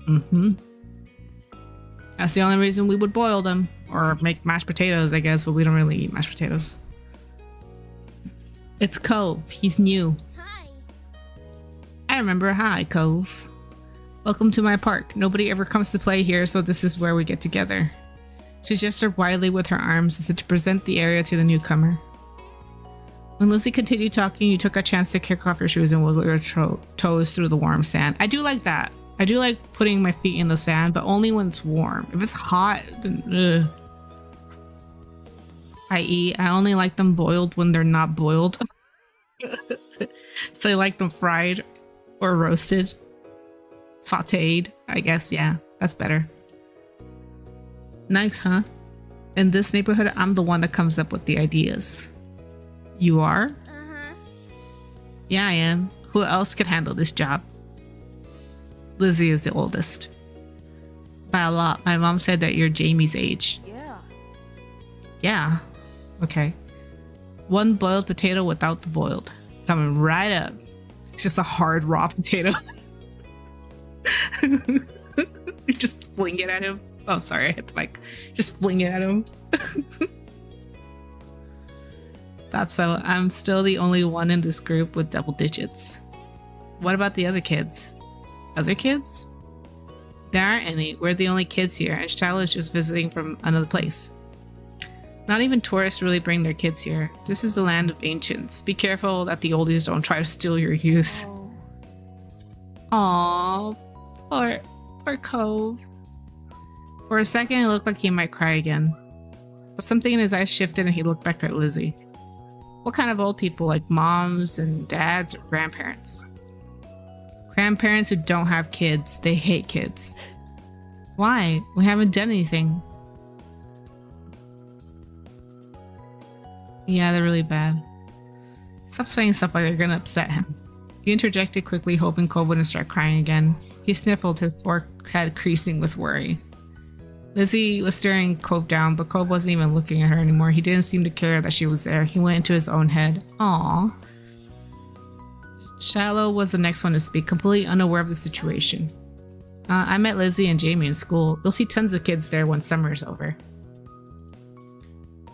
That's the only reason we would boil them or make mashed potatoes, I guess, but we don't really eat mashed potatoes. It's Cove. He's new. Hi. I remember. Hi, Cove. Welcome to my park. Nobody ever comes to play here, so this is where we get together. She gestured wildly with her arms as if to present the area to the newcomer. When Lizzie continued talking, you took a chance to kick off your shoes and wiggle your toes through the warm sand. I do like that. I do like putting my feet in the sand, but only when it's warm. If it's hot, then i.e., I only like them boiled when they're not boiled. So I like them fried or roasted. Sauteed, I guess. Yeah, that's better. Nice, huh? In this neighborhood, I'm the one that comes up with the ideas. You are? Uh-huh. Yeah, I am. Who else could handle this job? Lizzie is the oldest. By a lot. My mom said that you're Jamie's age. Yeah. Yeah. Okay. One boiled potato without the boiled. Coming right up. It's just a hard raw potato. Just fling it at him. Oh, sorry, I hit the mic. Just fling it at him. That's so. I'm still the only one in this group with double digits. What about the other kids? Other kids? There aren't any. We're the only kids here, and Shiloh is just visiting from another place. Not even tourists really bring their kids here. This is the land of ancients. Be careful that the oldies don't try to steal your youth. Oh. Aww, poor Cove. For a second, it looked like he might cry again. But something in his eyes shifted and he looked back at Lizzie. What kind of old people? Like moms and dads or grandparents? Grandparents who don't have kids. They hate kids. Why? We haven't done anything. Yeah, they're really bad. Stop saying stuff like they're gonna upset him. You interjected quickly, hoping Cole wouldn't start crying again. He sniffled, his forehead creasing with worry. Lizzie was staring Cove down, but Cove wasn't even looking at her anymore. He didn't seem to care that she was there. He went into his own head. Aww. Shiloh was the next one to speak, completely unaware of the situation. I met Lizzie and Jamie in school. You'll see tons of kids there when summer is over.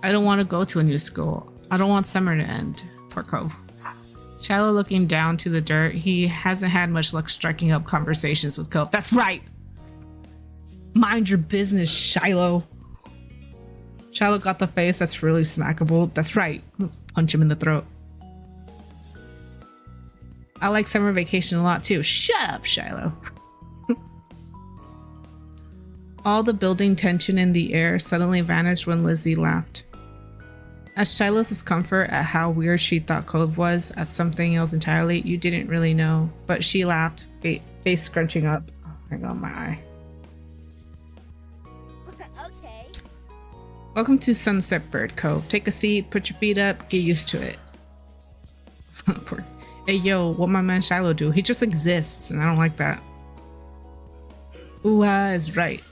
I don't want to go to a new school. I don't want summer to end. Poor Cove. Shiloh looking down to the dirt. He hasn't had much luck striking up conversations with Cove. That's right! Mind your business, Shiloh. Shiloh got the face that's really smackable. That's right. Punch him in the throat. I like summer vacation a lot too. Shut up, Shiloh. All the building tension in the air suddenly vanished when Lizzie laughed. As Shiloh's discomfort at how weird she thought Cove was at something else entirely, you didn't really know. But she laughed, face scrunching up. Oh, hang on, my eye. Okay. Welcome to Sunset Bird Cove. Take a seat, put your feet up, get used to it. Hey yo, what my man Shiloh do? He just exists, and I don't like that. Ooh-ah is right.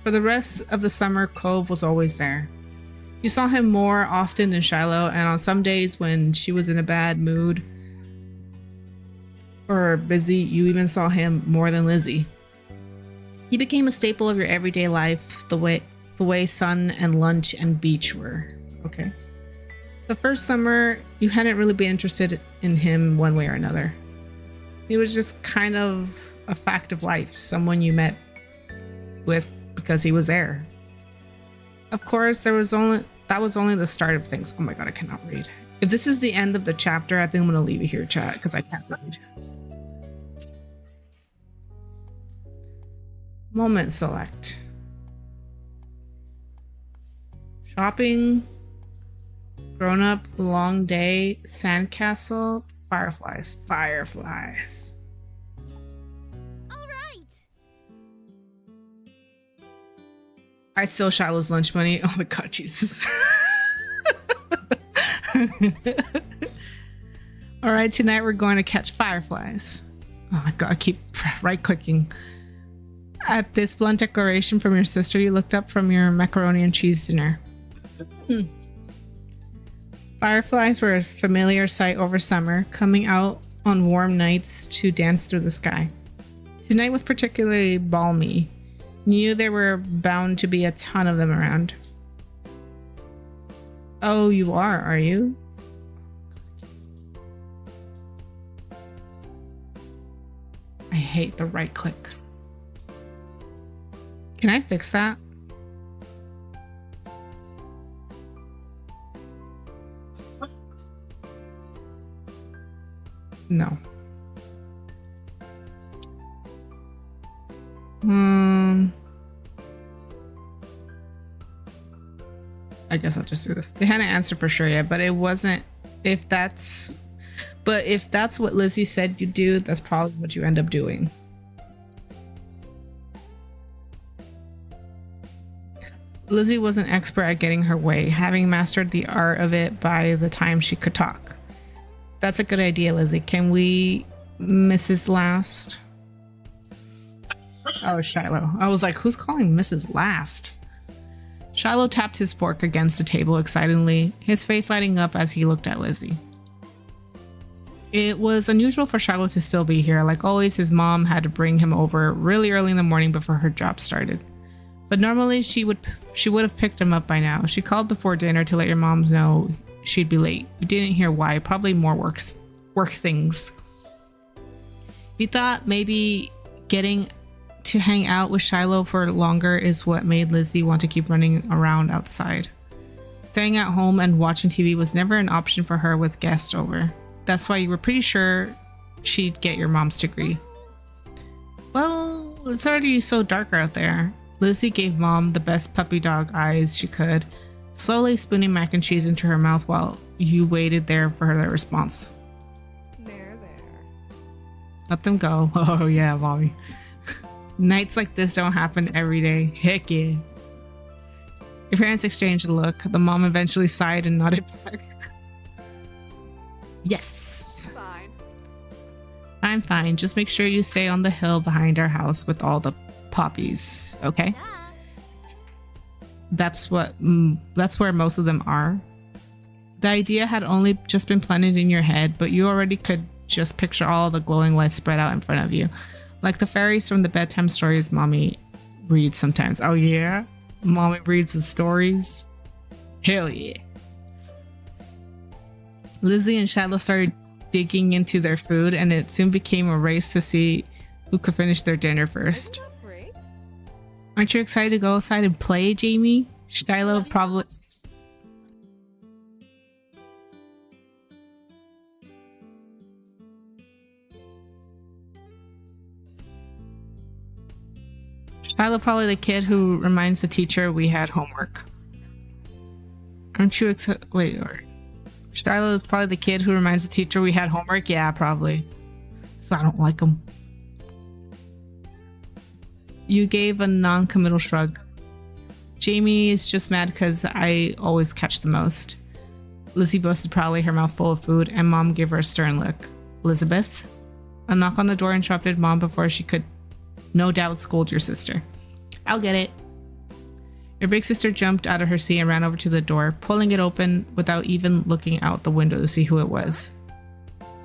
For the rest of the summer, Cove was always there. You saw him more often than Shiloh, and on some days when she was in a bad mood or busy, you even saw him more than Lizzie. He became a staple of your everyday life, the way sun and lunch and beach were. Okay. The first summer, you hadn't really been interested in him one way or another. He was just kind of a fact of life, someone you met with because he was there. Of course, that was only the start of things. Oh my god, I cannot read. If this is the end of the chapter, I think I'm gonna leave it here, chat, because I can't read. Moment select. Shopping. Grown up, long day, sandcastle, fireflies. Fireflies. All right. I steal Shiloh's lunch money. Oh my god, Jesus. All right, tonight we're going to catch fireflies. Oh my god, I keep right-clicking. At this blunt declaration from your sister, you looked up from your macaroni and cheese dinner. Fireflies were a familiar sight over summer, coming out on warm nights to dance through the sky. Tonight was particularly balmy. Knew there were bound to be a ton of them around. Oh, you are you? I hate the right click. Can I fix that? No. I guess I'll just do this. They hadn't answered for sure yet, but it wasn't. If that's what Lizzie said you do, that's probably what you end up doing. Lizzie was an expert at getting her way, having mastered the art of it by the time she could talk. That's a good idea, Lizzie. Can we Mrs. Last? Oh, Shiloh. I was like, who's calling Mrs. Last? Shiloh tapped his fork against the table excitedly, his face lighting up as he looked at Lizzie. It was unusual for Shiloh to still be here. Like always, his mom had to bring him over really early in the morning before her job started. But normally she would have picked him up by now. She called before dinner to let your mom know she'd be late. We didn't hear why. Probably more work things. We thought maybe getting to hang out with Shiloh for longer is what made Lizzie want to keep running around outside. Staying at home and watching TV was never an option for her with guests over. That's why you were pretty sure she'd get your mom's degree. Well, it's already so dark out there. Lizzie gave Mom the best puppy dog eyes she could, slowly spooning mac and cheese into her mouth while you waited there for her response. There. Let them go. Oh yeah, Mommy. Nights like this don't happen every day. Heck yeah. Your parents exchanged a look. The mom eventually sighed and nodded back. Yes. Fine. Fine. Just make sure you stay on the hill behind our house with all the poppies, okay? That's where most of them are. The idea had only just been planted in your head, but you already could just picture all the glowing lights spread out in front of you. Like the fairies from the bedtime stories mommy reads sometimes. Oh yeah? Mommy reads the stories? Hell yeah. Lizzie and Shiloh started digging into their food, and it soon became a race to see who could finish their dinner first. Great. Aren't you excited to go outside and play, Jamie? Shiloh probably... Shiloh probably the kid who reminds the teacher we had homework. Aren't you excited? Wait, or... Shiloh is probably the kid who reminds the teacher we had homework? Yeah, probably. So I don't like him. You gave a non-committal shrug. Jamie is just mad because I always catch the most. Lizzie boasted proudly, her mouth full of food, and Mom gave her a stern look. Elizabeth? A knock on the door interrupted Mom before she could no doubt scold your sister. I'll get it. Your big sister jumped out of her seat and ran over to the door, pulling it open without even looking out the window to see who it was.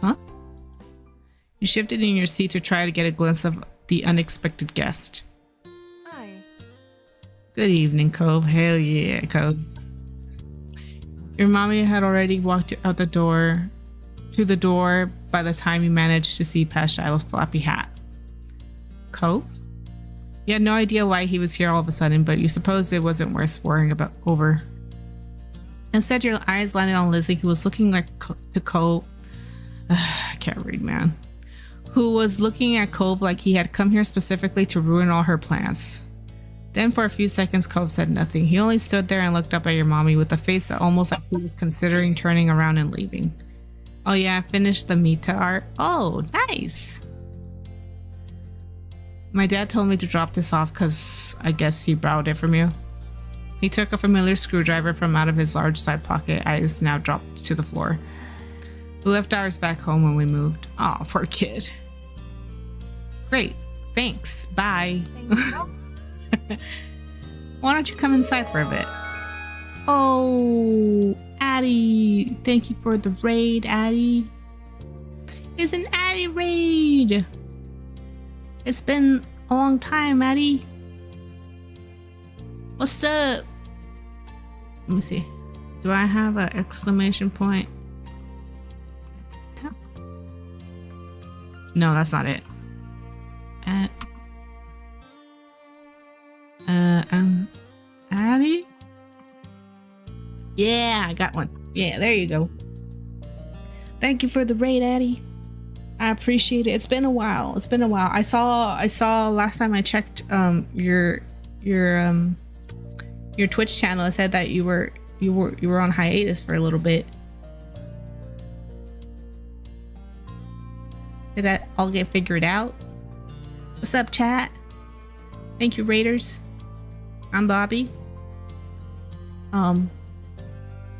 Huh? You shifted in your seat to try to get a glimpse of the unexpected guest. Hi. Good evening, Cove. Hell yeah, Cove. Your mommy had already walked out the door to the door by the time you managed to see past Shiloh's floppy hat. Cove? You had no idea why he was here all of a sudden, but you supposed it wasn't worth worrying about over. Instead, your eyes landed on Lizzie, who was looking like to Cove. I can't read, man. Who was looking at Cove like he had come here specifically to ruin all her plans. Then for a few seconds, Cove said nothing. He only stood there and looked up at your mommy with a face that almost like he was considering turning around and leaving. Oh yeah, finished the Mita art. Oh, nice. My dad told me to drop this off because I guess he borrowed it from you. He took a familiar screwdriver from out of his large side pocket. Eyes now dropped to the floor. We left ours back home when we moved. Aw, poor kid. Great. Thanks. Bye. Why don't you come inside for a bit? Oh, Addie. Thank you for the raid, Addie. It's an Addie raid. It's been a long time, Addie. What's up? Let me see. Do I have an exclamation point? No, that's not it. Addie? Yeah, I got one. Yeah, there you go. Thank you for the raid, Addie. I appreciate it. It's been a while. I saw last time I checked your Twitch channel. It said that you were on hiatus for a little bit. Did that all get figured out? What's up, chat? Thank you, Raiders. I'm Bobby.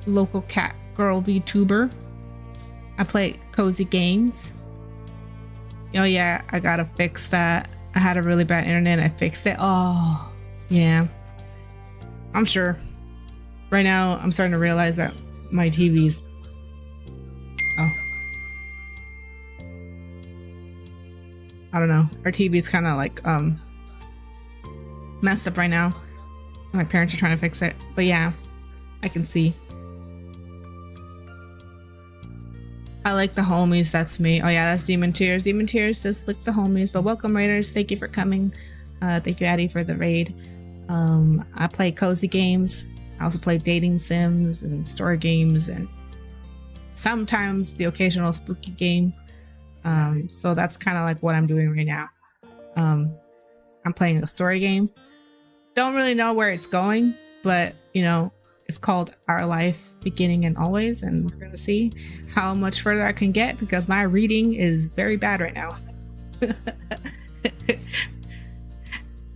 Local cat girl VTuber. I play cozy games. Oh yeah, I gotta fix that. I had a really bad internet. I fixed it. Oh, yeah. I'm sure. Right now, I'm starting to realize that my TV's... Oh. I don't know. Our TV's kind of like messed up right now. My parents are trying to fix it. But yeah, I can see. I like the homies. That's me. Oh yeah, that's Demon Tears. Demon Tears says like the homies. But welcome, Raiders. Thank you for coming. Thank you, Addie, for the raid. I play cozy games. I also play dating sims and story games and sometimes the occasional spooky game. So that's kind of like what I'm doing right now. I'm playing a story game. Don't really know where it's going, but you know, it's called Our Life Beginning and Always, and we're gonna see how much further I can get because my reading is very bad right now.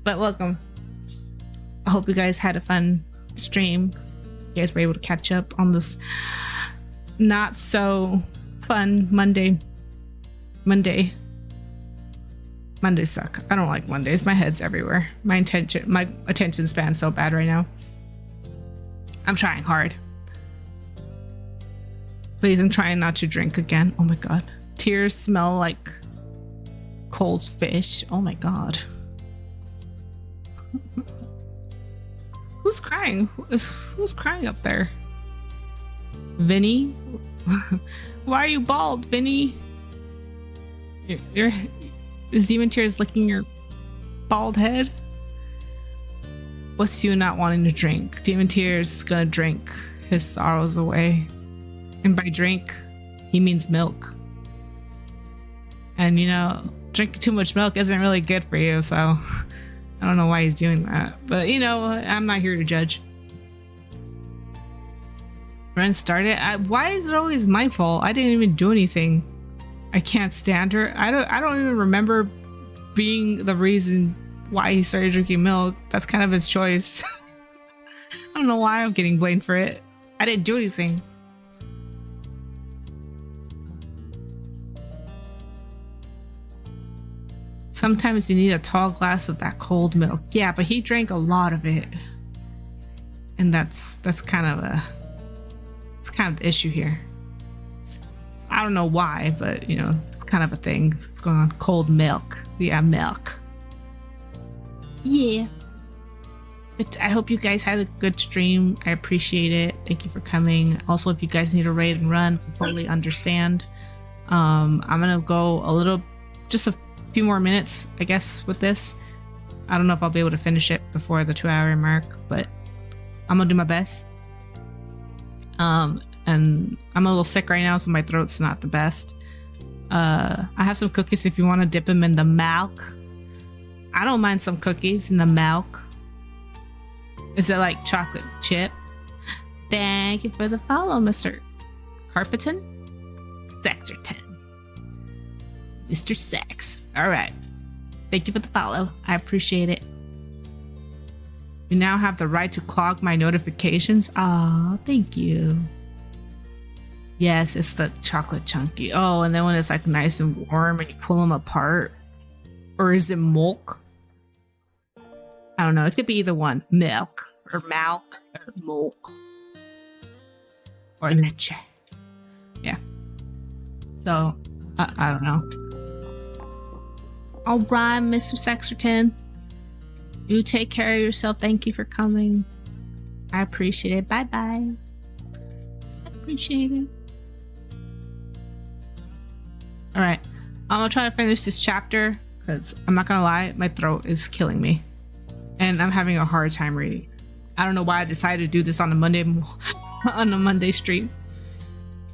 But welcome. I hope you guys had a fun stream. You guys were able to catch up on this not so fun Monday. Mondays suck. I don't like Mondays. My head's everywhere. My attention span's so bad right now. I'm trying hard. Please, I'm trying not to drink again. Oh my god. Tears smell like cold fish. Oh my god. Who's crying? Who's crying up there? Vinny? Why are you bald, Vinny? Is Demon Tears licking your bald head? What's you not wanting to drink? Demon Tears is gonna drink his sorrows away. And by drink, he means milk. And you know, drinking too much milk isn't really good for you, so I don't know why he's doing that. But you know, I'm not here to judge. Ren started. Why is it always my fault? I didn't even do anything. I can't stand her. I don't even remember being the reason why he started drinking milk. That's kind of his choice. I don't know why I'm getting blamed for it. I didn't do anything. Sometimes you need a tall glass of that cold milk. Yeah, but he drank a lot of it. And that's kind of the issue here. I don't know why, but you know, it's kind of a thing. It's going on. Cold milk. Yeah, milk. Yeah. But I hope you guys had a good stream. I appreciate it. Thank you for coming. Also, if you guys need a raid and run, I totally understand. I'm gonna go just a few more minutes, I guess, with this. I don't know if I'll be able to finish it before the 2-hour mark, but I'm gonna do my best. And I'm a little sick right now, so my throat's not the best. I have some cookies if you want to dip them in the milk. I don't mind some cookies in the milk. Is it like chocolate chip? Thank you for the follow, Mr. Carpeton. Sector 10. Mr. Sex. All right. Thank you for the follow. I appreciate it. You now have the right to clog my notifications. Ah, thank you. Yes, it's the chocolate chunky. Oh, and then when it's like nice and warm and you pull them apart. Or is it milk? I don't know. It could be either one. Milk or milk or milk. Or leche. Yeah. So, I don't know. All right, Mr. Sexerton. You take care of yourself. Thank you for coming. I appreciate it. Bye-bye. I appreciate it. All right. I'm going to try to finish this chapter because I'm not going to lie. My throat is killing me. And I'm having a hard time reading. I don't know why I decided to do this on a Monday stream.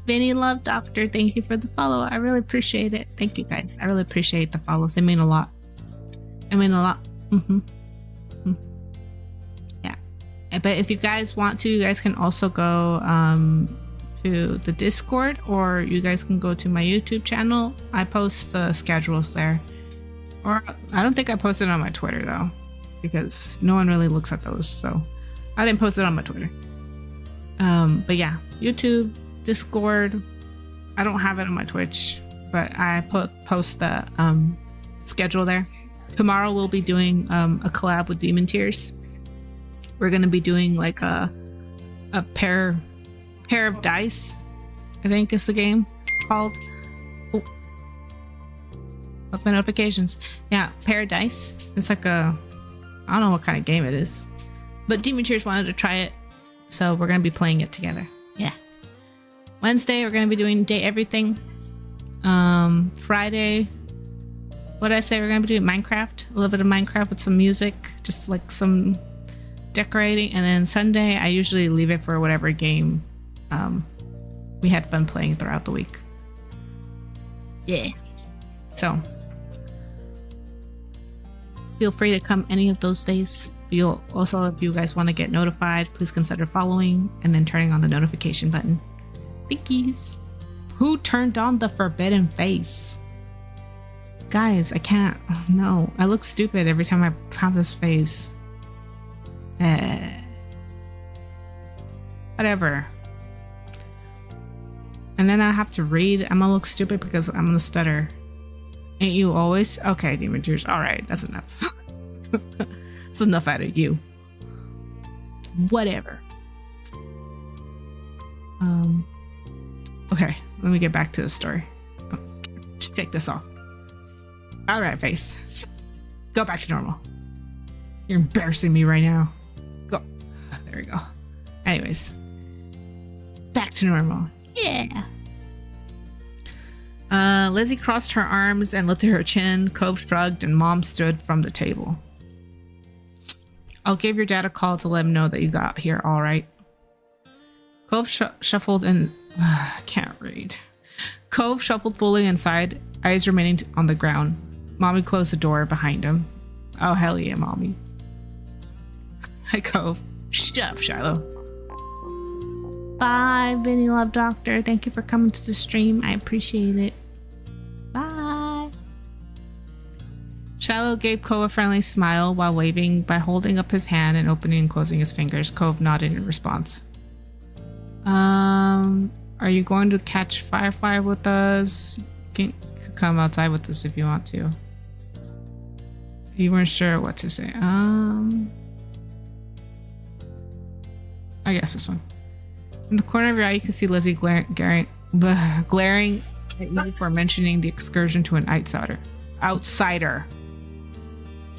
Vinny Love Doctor, thank you for the follow. I really appreciate it. Thank you guys. I really appreciate the follows. They mean a lot. I mean a lot. Yeah. But if you guys want to, you guys can also go to the Discord, or you guys can go to my YouTube channel. I post the schedules there. Or I don't think I posted it on my Twitter though, because no one really looks at those. So I didn't post it on my Twitter. But yeah, YouTube, Discord. I don't have it on my Twitch, but I post the schedule there. Tomorrow we'll be doing a collab with Demon Tears. We're gonna be doing like a pair of dice, I think is the game called. Oh, that's my notifications. Yeah, pair of dice. It's like I don't know what kind of game it is, but Demon Tears wanted to try it, so we're gonna be playing it together. Yeah. Wednesday we're gonna be doing Day Everything. Friday, what did I say? We're gonna be doing Minecraft, a little bit of Minecraft with some music, just like some decorating. And then Sunday I usually leave it for whatever game we had fun playing throughout the week. Yeah. So feel free to come any of those days. You'll also, if you guys want to get notified, please consider following and then turning on the notification button. Thankies. Who turned on the forbidden face? Guys, I can't. No, I look stupid every time I have this face. Whatever. And then I have to read. I'm gonna look stupid because I'm gonna stutter. Ain't you always? Okay, Demon Tears. All right, that's enough. That's enough out of you. Whatever. Okay, let me get back to the story. Oh, take this off. All right, face. Go back to normal. You're embarrassing me right now. Go. There we go. Anyways, back to normal. Yeah. Lizzie crossed her arms and lifted her chin. Cove shrugged, and Mom stood from the table. I'll give your dad a call to let him know that you got here all right. Cove shuffled and can't read. Cove shuffled fully inside, eyes remaining on the ground. Mommy closed the door behind him. Oh, hell yeah, Mommy. Hi, Cove. Shut up, Shiloh. Bye, Vinny Love Doctor. Thank you for coming to the stream. I appreciate it. Bye. Shiloh gave Cove a friendly smile while waving by holding up his hand and opening and closing his fingers. Cove nodded in response. Are you going to catch Firefly with us? You can come outside with us if you want to. You weren't sure what to say. I guess this one. In the corner of your eye, you can see Lizzie glaring at you for mentioning the excursion to an outsider.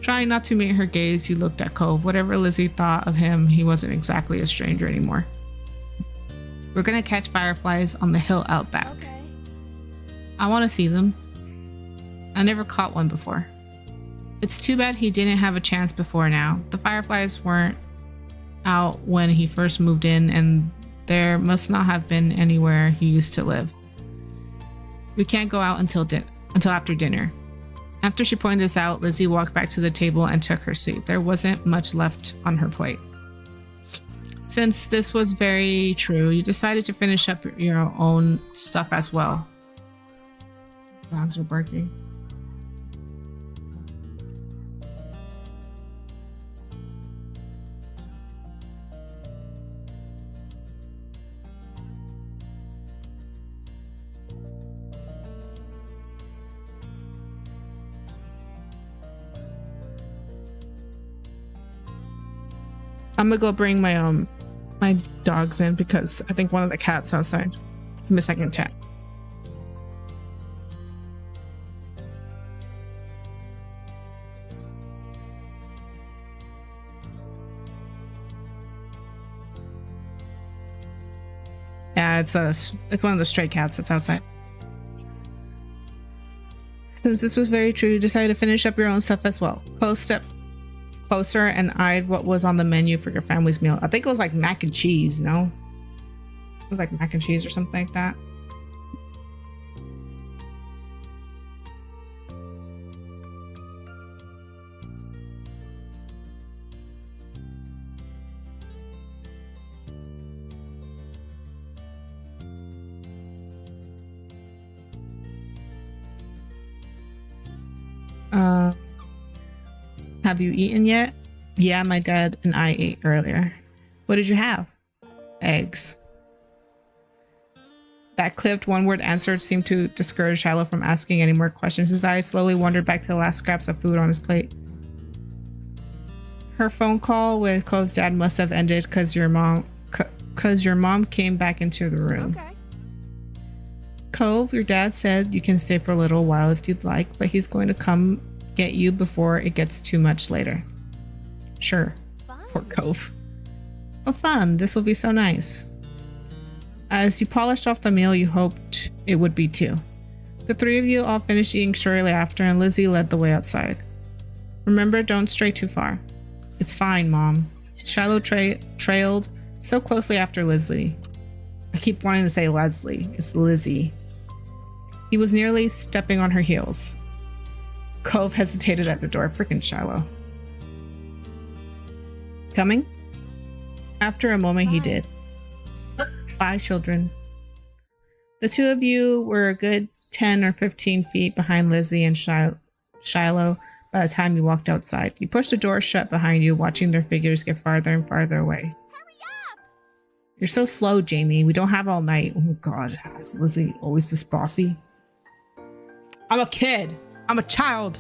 Trying not to meet her gaze, you looked at Cove. Whatever Lizzie thought of him, he wasn't exactly a stranger anymore. We're gonna catch fireflies on the hill out back. Okay. I want to see them. I never caught one before. It's too bad he didn't have a chance before now. The fireflies weren't out when he first moved in, and there must not have been anywhere he used to live. We can't go out until after dinner. After she pointed this out, Lizzie walked back to the table and took her seat. There wasn't much left on her plate. Since this was very true, you decided to finish up your own stuff as well. Dogs are barking. I'm gonna go bring my my dogs in because I think one of the cats outside. Give me a second, chat. Yeah, it's one of the stray cats that's outside. Since this was very true, you decided to finish up your own stuff as well. Close step closer and eyed what was on the menu for your family's meal. I think it was like mac and cheese, no? It was like mac and cheese or something like that. Have you eaten yet? Yeah, my dad and I ate earlier. What did you have? Eggs. That clipped one-word answer seemed to discourage Shiloh from asking any more questions. His eyes slowly wandered back to the last scraps of food on his plate. Her phone call with Cove's dad must have ended because your mom came back into the room. Okay. Cove, your dad said you can stay for a little while if you'd like, but he's going to come get you before it gets too much later. Sure. Fine. Poor Cove. Oh, fun. This will be so nice. As you polished off the meal, you hoped it would be too. The three of you all finished eating shortly after, and Lizzie led the way outside. Remember, don't stray too far. It's fine, Mom. Shiloh trailed so closely after Lizzie. I keep wanting to say Leslie. It's Lizzie. He was nearly stepping on her heels. Cove hesitated at the door. Freaking Shiloh. Coming? After a moment, he did. Bye, children. The two of you were a good 10 or 15 feet behind Lizzie and Shiloh by the time you walked outside. You pushed the door shut behind you, watching their figures get farther and farther away. Hurry up! You're so slow, Jamie. We don't have all night. Oh, God. Is Lizzie always this bossy? I'm a kid. I'm a child.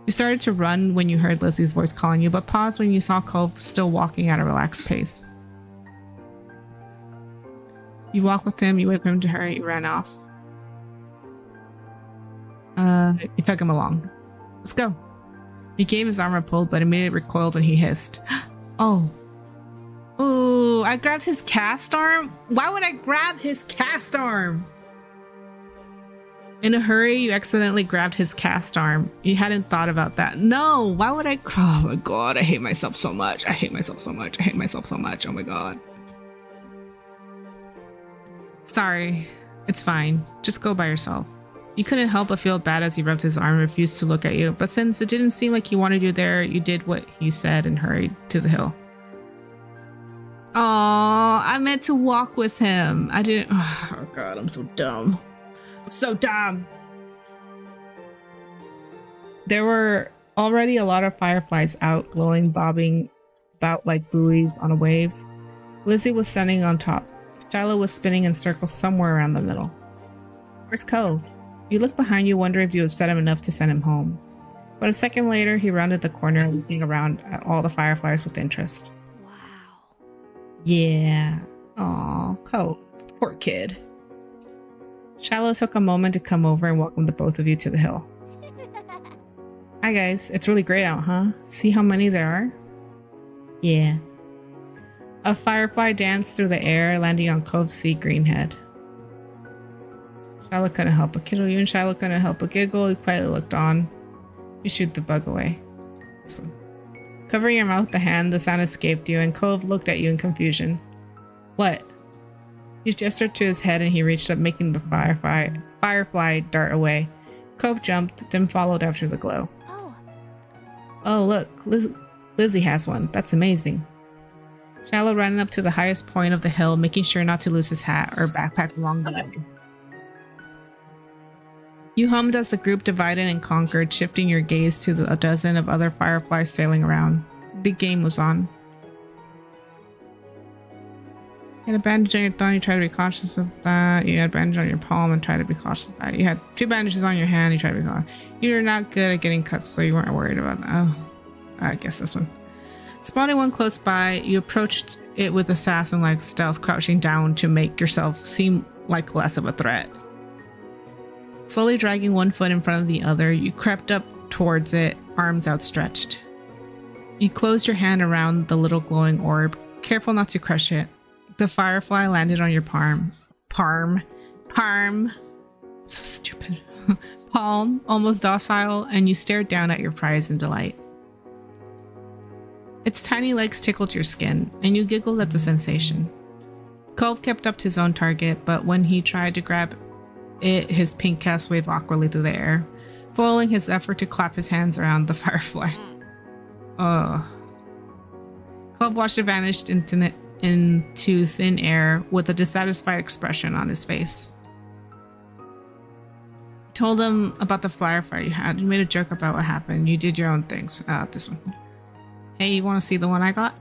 You started to run when you heard Lizzie's voice calling you, but paused when you saw Cove still walking at a relaxed pace. You walked with him, you waved him to her, you ran off. You took him along. Let's go. He gave his arm a pull, but immediately recoiled when he hissed. Oh. Ooh, I grabbed his cast arm? Why would I grab his cast arm? In a hurry, you accidentally grabbed his cast arm. You hadn't thought about that. No, why would I? Oh my god, I hate myself so much. I hate myself so much. I hate myself so much. Oh my god. Sorry. It's fine. Just go by yourself. You couldn't help but feel bad as he rubbed his arm and refused to look at you, but since it didn't seem like he wanted you there, you did what he said and hurried to the hill. Oh, I meant to walk with him. I didn't. Oh god, I'm so dumb. I'm so dumb. There were already a lot of fireflies out, glowing, bobbing about like buoys on a wave. Lizzie was standing on top. Shiloh was spinning in circles somewhere around the middle. Where's Cove? You look behind you, wonder if you upset him enough to send him home. But a second later, he rounded the corner, looking around at all the fireflies with interest. Wow. Yeah. Aw, Cove. Poor kid. Shiloh took a moment to come over and welcome the both of you to the hill. Hi guys, it's really great out, huh? See how many there are? Yeah. A firefly danced through the air, landing on Cove's sea green head. Shiloh couldn't help but giggle. You and Shiloh couldn't help but giggle. You quietly looked on. You shoot the bug away. This one. Covering your mouth with the hand, the sound escaped you, and Cove looked at you in confusion. What? You gestured to his head and he reached up, making the firefly dart away. Cove jumped, then followed after the glow. Oh, look. Lizzie has one. That's amazing. Shiloh ran up to the highest point of the hill, making sure not to lose his hat or backpack along the way. You hummed as the group divided and conquered, shifting your gaze to a dozen of other fireflies sailing around. The game was on. You had a bandage on your thumb, you tried to be cautious of that. You had a bandage on your palm and tried to be cautious of that. You had 2 bandages on your hand, you tried to be cautious. You were not good at getting cuts, so you weren't worried about that. Oh, I guess this one. Spotting one close by, you approached it with assassin-like stealth, crouching down to make yourself seem like less of a threat. Slowly dragging one foot in front of the other, you crept up towards it, arms outstretched. You closed your hand around the little glowing orb, careful not to crush it. The firefly landed on your palm. So stupid. Palm, almost docile, and you stared down at your prize in delight. Its tiny legs tickled your skin, and you giggled at the sensation. Cove kept up to his own target, but when he tried to grab it, his pink cast waved awkwardly through the air, foiling his effort to clap his hands around the firefly. Cove watched it vanish into thin air with a dissatisfied expression on his face. You told him about the firefly you had. You made a joke about what happened. You did your own things. This one. Hey, you want to see the one I got?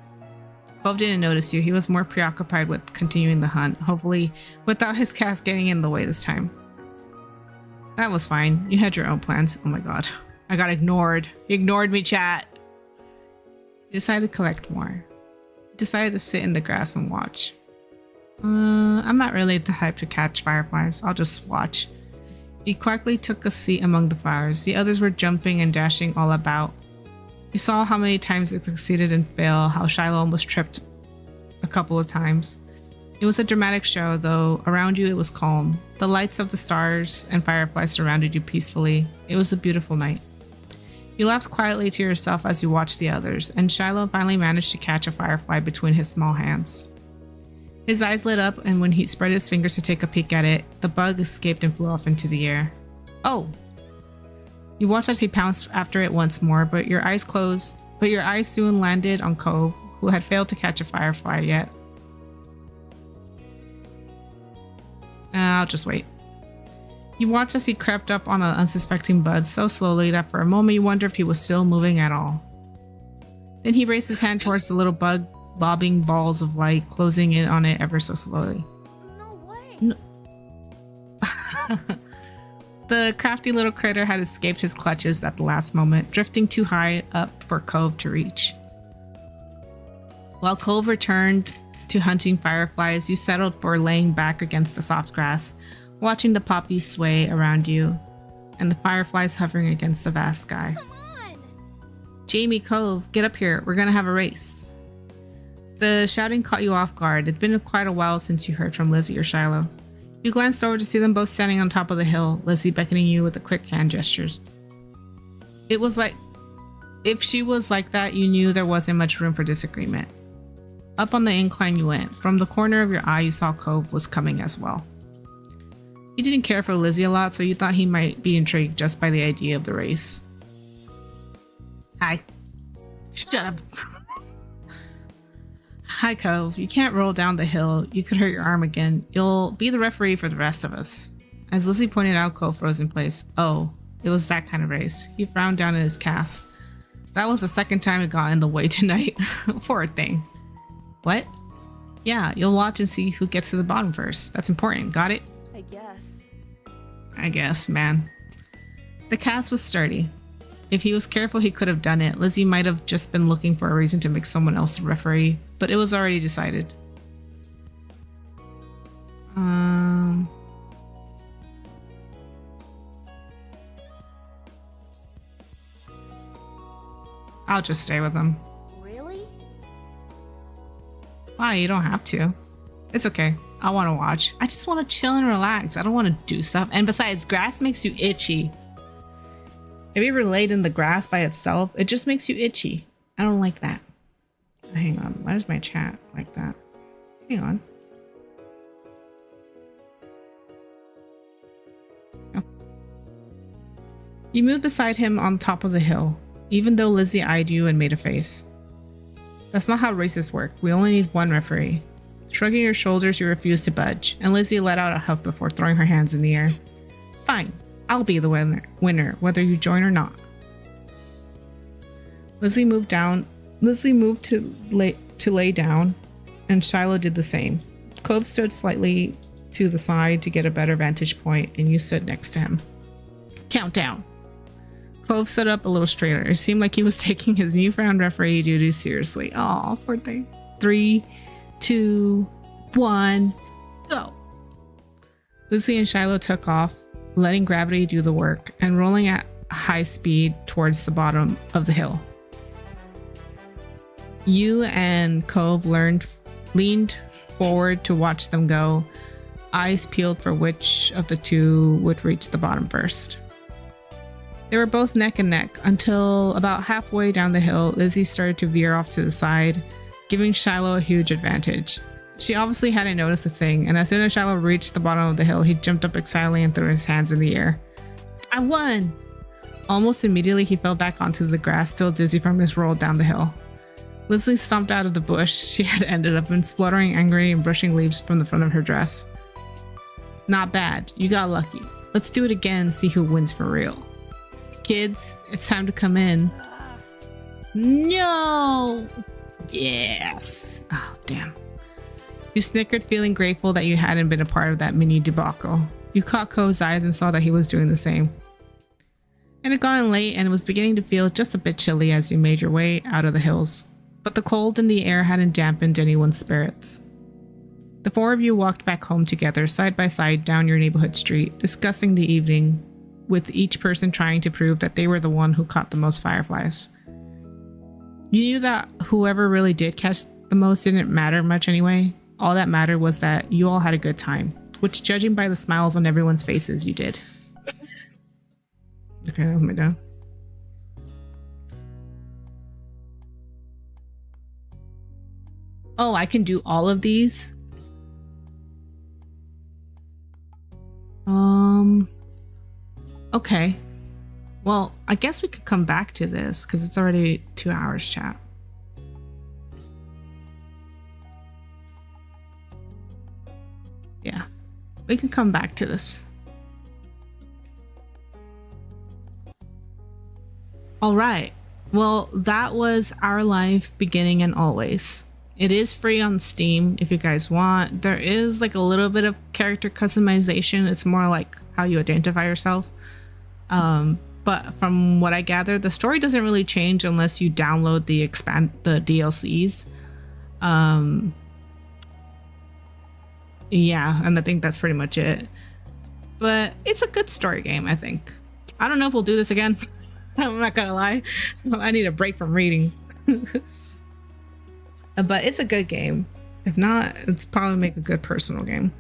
Cove didn't notice you. He was more preoccupied with continuing the hunt, hopefully without his cast getting in the way this time. That was fine. You had your own plans. Oh my god. I got ignored. You ignored me, chat. You decided to collect more. You decided to sit in the grass and watch. I'm not really the type to catch fireflies. I'll just watch. You quietly took a seat among the flowers. The others were jumping and dashing all about. You saw how many times it succeeded and failed, how Shiloh almost tripped a couple of times. It was a dramatic show, though. Around you it was calm. The lights of the stars and fireflies surrounded you peacefully. It was a beautiful night. You laughed quietly to yourself as you watched the others, and Shiloh finally managed to catch a firefly between his small hands. His eyes lit up, and when he spread his fingers to take a peek at it, the bug escaped and flew off into the air. Oh! You watched as he pounced after it once more, but your eyes soon landed on Cove, who had failed to catch a firefly yet. I'll just wait. You watched as he crept up on an unsuspecting bud so slowly that for a moment you wondered if he was still moving at all. Then he raised his hand towards the little bug, bobbing balls of light, closing in on it ever so slowly. No way. No. The crafty little critter had escaped his clutches at the last moment, drifting too high up for Cove to reach. While Cove returned to hunting fireflies, you settled for laying back against the soft grass, watching the poppies sway around you and the fireflies hovering against the vast sky. Come on! Jamie, Cove, get up here. We're gonna have a race. The shouting caught you off guard. It'd been quite a while since you heard from Lizzie or Shiloh. You glanced over to see them both standing on top of the hill, Lizzie beckoning you with a quick hand gestures. It was like, if she was like that, you knew there wasn't much room for disagreement. Up on the incline you went. From the corner of your eye, you saw Cove was coming as well. You didn't care for Lizzie a lot, so you thought he might be intrigued just by the idea of the race. Hi. Shut up. Hi, Cove. You can't roll down the hill. You could hurt your arm again. You'll be the referee for the rest of us. As Lizzie pointed out, Cove froze in place. Oh, it was that kind of race. He frowned down at his cast. That was the second time it got in the way tonight. Poor thing. What? Yeah, you'll watch and see who gets to the bottom first. That's important. Got it? I guess, man. The cast was sturdy. If he was careful, he could have done it. Lizzie might have just been looking for a reason to make someone else the referee, but it was already decided. I'll just stay with him. Really? Why? You don't have to. It's okay. I want to watch. I just want to chill and relax. I don't want to do stuff. And besides, grass makes you itchy. Have you ever laid in the grass by itself? It just makes you itchy. I don't like that. Hang on. Why does my chat like that? Hang on. Oh. You moved beside him on top of the hill, even though Lizzie eyed you and made a face. That's not how races work. We only need one referee. Shrugging your shoulders, you refused to budge, and Lizzie let out a huff before throwing her hands in the air. Fine. I'll be the winner, whether you join or not. Lizzie moved to lay down, and Shiloh did the same. Cove stood slightly to the side to get a better vantage point, and you stood next to him. Countdown. Cove stood up a little straighter. It seemed like he was taking his newfound referee duties seriously. Aw, poor thing. 3, 2, 1, go. Lizzie and Shiloh took off, letting gravity do the work, and rolling at high speed towards the bottom of the hill. You and Cove leaned forward to watch them go, eyes peeled for which of the two would reach the bottom first. They were both neck and neck until about halfway down the hill, Lizzie started to veer off to the side, giving Shiloh a huge advantage. She obviously hadn't noticed a thing, and as soon as Shiloh reached the bottom of the hill, he jumped up excitedly and threw his hands in the air. I won! Almost immediately, he fell back onto the grass, still dizzy from his roll down the hill. Lizzie stomped out of the bush she had ended up in, spluttering angry and brushing leaves from the front of her dress. Not bad. You got lucky. Let's do it again and see who wins for real. Kids, it's time to come in. No! Yes! Oh, damn. You snickered, feeling grateful that you hadn't been a part of that mini debacle. You caught Cove's eyes and saw that he was doing the same. It had gotten late and it was beginning to feel just a bit chilly as you made your way out of the hills, but the cold in the air hadn't dampened anyone's spirits. The four of you walked back home together, side by side down your neighborhood street, discussing the evening, with each person trying to prove that they were the one who caught the most fireflies. You knew that whoever really did catch the most didn't matter much anyway. All that mattered was that you all had a good time, which, judging by the smiles on everyone's faces, you did. Okay, that was my dad. Oh, I can do all of these? Okay. Well, I guess we could come back to this because it's already 2 hours, chat. Yeah, we can come back to this. All right. Well, that was our life beginning and always. It is free on Steam if you guys want. There is like a little bit of character customization. It's more like how you identify yourself. But from what I gather, the story doesn't really change unless you download the DLCs. Yeah, and I think that's pretty much it. But it's a good story game, I think. I don't know if we'll do this again. I'm not gonna lie. I need a break from reading. But it's a good game. If not, it's probably make a good personal game.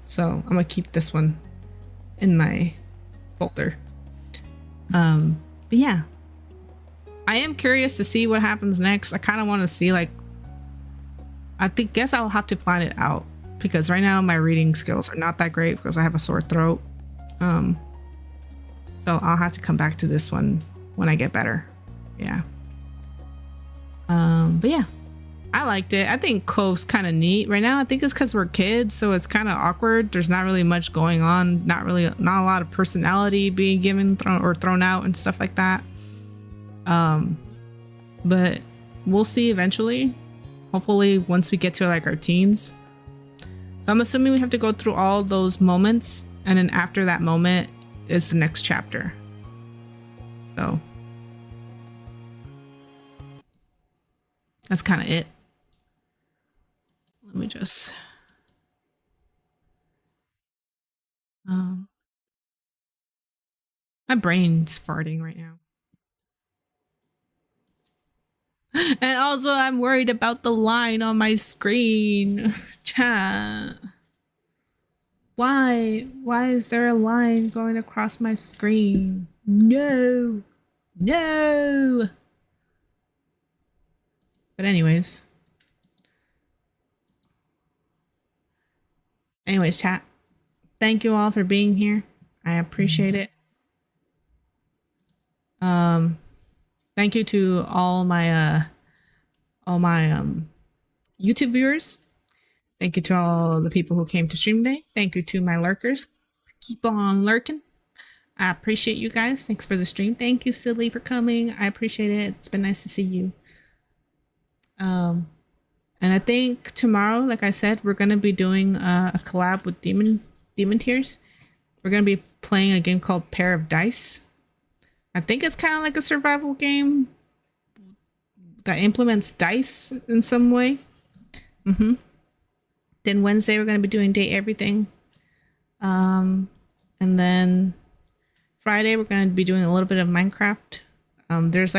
So I'm gonna keep this one in my folder. But yeah, I am curious to see what happens next. I kind of want to see, like, guess I'll have to plan it out, because right now my reading skills are not that great because I have a sore throat. So I'll have to come back to this one when I get better. Yeah. But yeah, I liked it. I think Cove's kind of neat right now. I think it's because we're kids, so it's kind of awkward. There's not really much going on. Not a lot of personality being given thrown out and stuff like that. But we'll see eventually. Hopefully, once we get to like our teens. So I'm assuming we have to go through all those moments, and then after that moment is the next chapter. So that's kind of it. Let me just my brain's farting right now. And also I'm worried about the line on my screen. Chat. Why is there a line going across my screen? No. But anyways, chat. Thank you all for being here. I appreciate it. Thank you to all my YouTube viewers. Thank you to all the people who came to stream today. Thank you to my lurkers. Keep on lurking. I appreciate you guys. Thanks for the stream. Thank you, Silly, for coming. I appreciate it. It's been nice to see you. And I think tomorrow, like I said, we're gonna be doing a collab with Demon Tears. We're gonna be playing a game called Pair of Dice. I think it's kind of like a survival game that implements dice in some way. Then Wednesday we're going to be doing Date Everything. And then Friday we're going to be doing a little bit of Minecraft. There's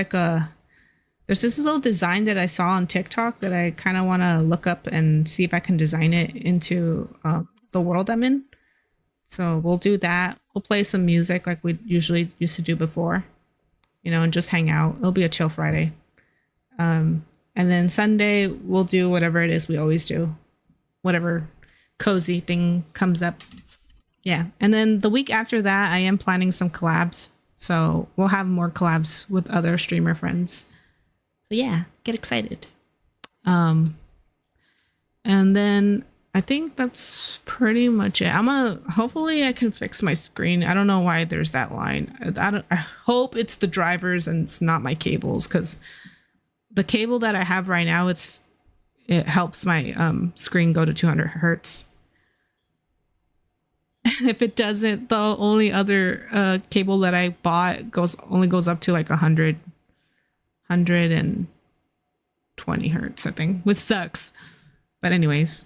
this little design that I saw on TikTok that I kind of want to look up and see if I can design it into the world I'm in. So we'll do that. We'll play some music like we usually used to do before, and just hang out. It'll be a chill Friday. And then Sunday we'll do whatever it is we always do. Whatever cozy thing comes up. Yeah. And then the week after that, I am planning some collabs. So we'll have more collabs with other streamer friends. So yeah, get excited. And then I think that's pretty much it. Hopefully I can fix my screen. I don't know why there's that line. I hope it's the drivers and it's not my cables, because the cable that I have right now, it helps my screen go to 200 hertz. And if it doesn't, the only other cable that I bought only goes up to like 120 hertz, I think, which sucks. But anyways,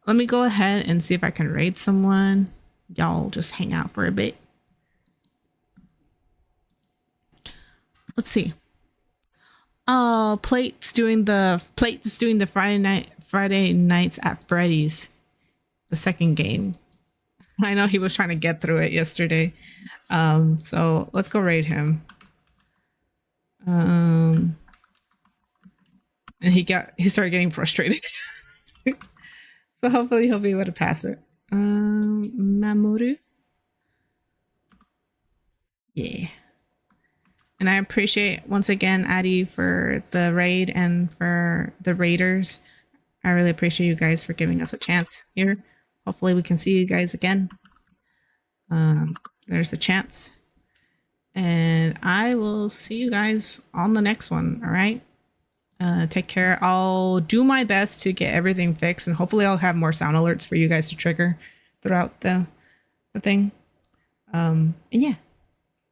let me go ahead and see if I can raid someone. Y'all just hang out for a bit. Let's see. Oh, Plate's doing the Friday nights at Freddy's, the second game. I know he was trying to get through it yesterday. So let's go raid him. And he started getting frustrated. So hopefully he'll be able to pass it. Mamoru. Yeah. And I appreciate once again Addie for the raid and for the raiders. I really appreciate you guys for giving us a chance here. Hopefully we can see you guys again. There's a chance. And I will see you guys on the next one. All right. Take care. I'll do my best to get everything fixed, and hopefully I'll have more sound alerts for you guys to trigger throughout the thing. And yeah,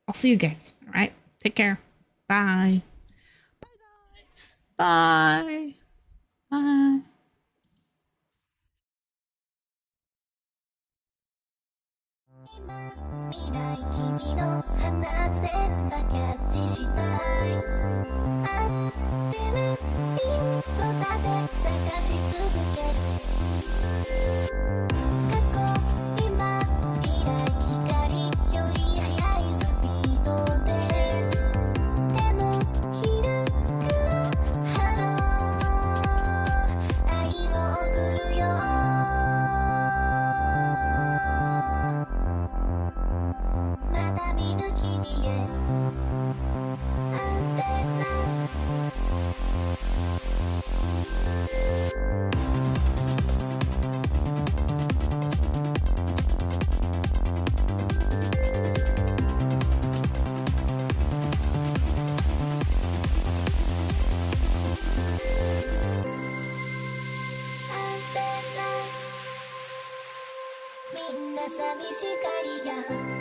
I'll see you guys. All right. Take care. Bye. Bye, guys. Bye. Bye. 未来君の放つ電波キャッチしたいアンテナピンの盾探し続ける過去今未来光より速いスピードで手のひらからハロー愛を送るよまだ見ぬ君へアンテナみんな寂しがりや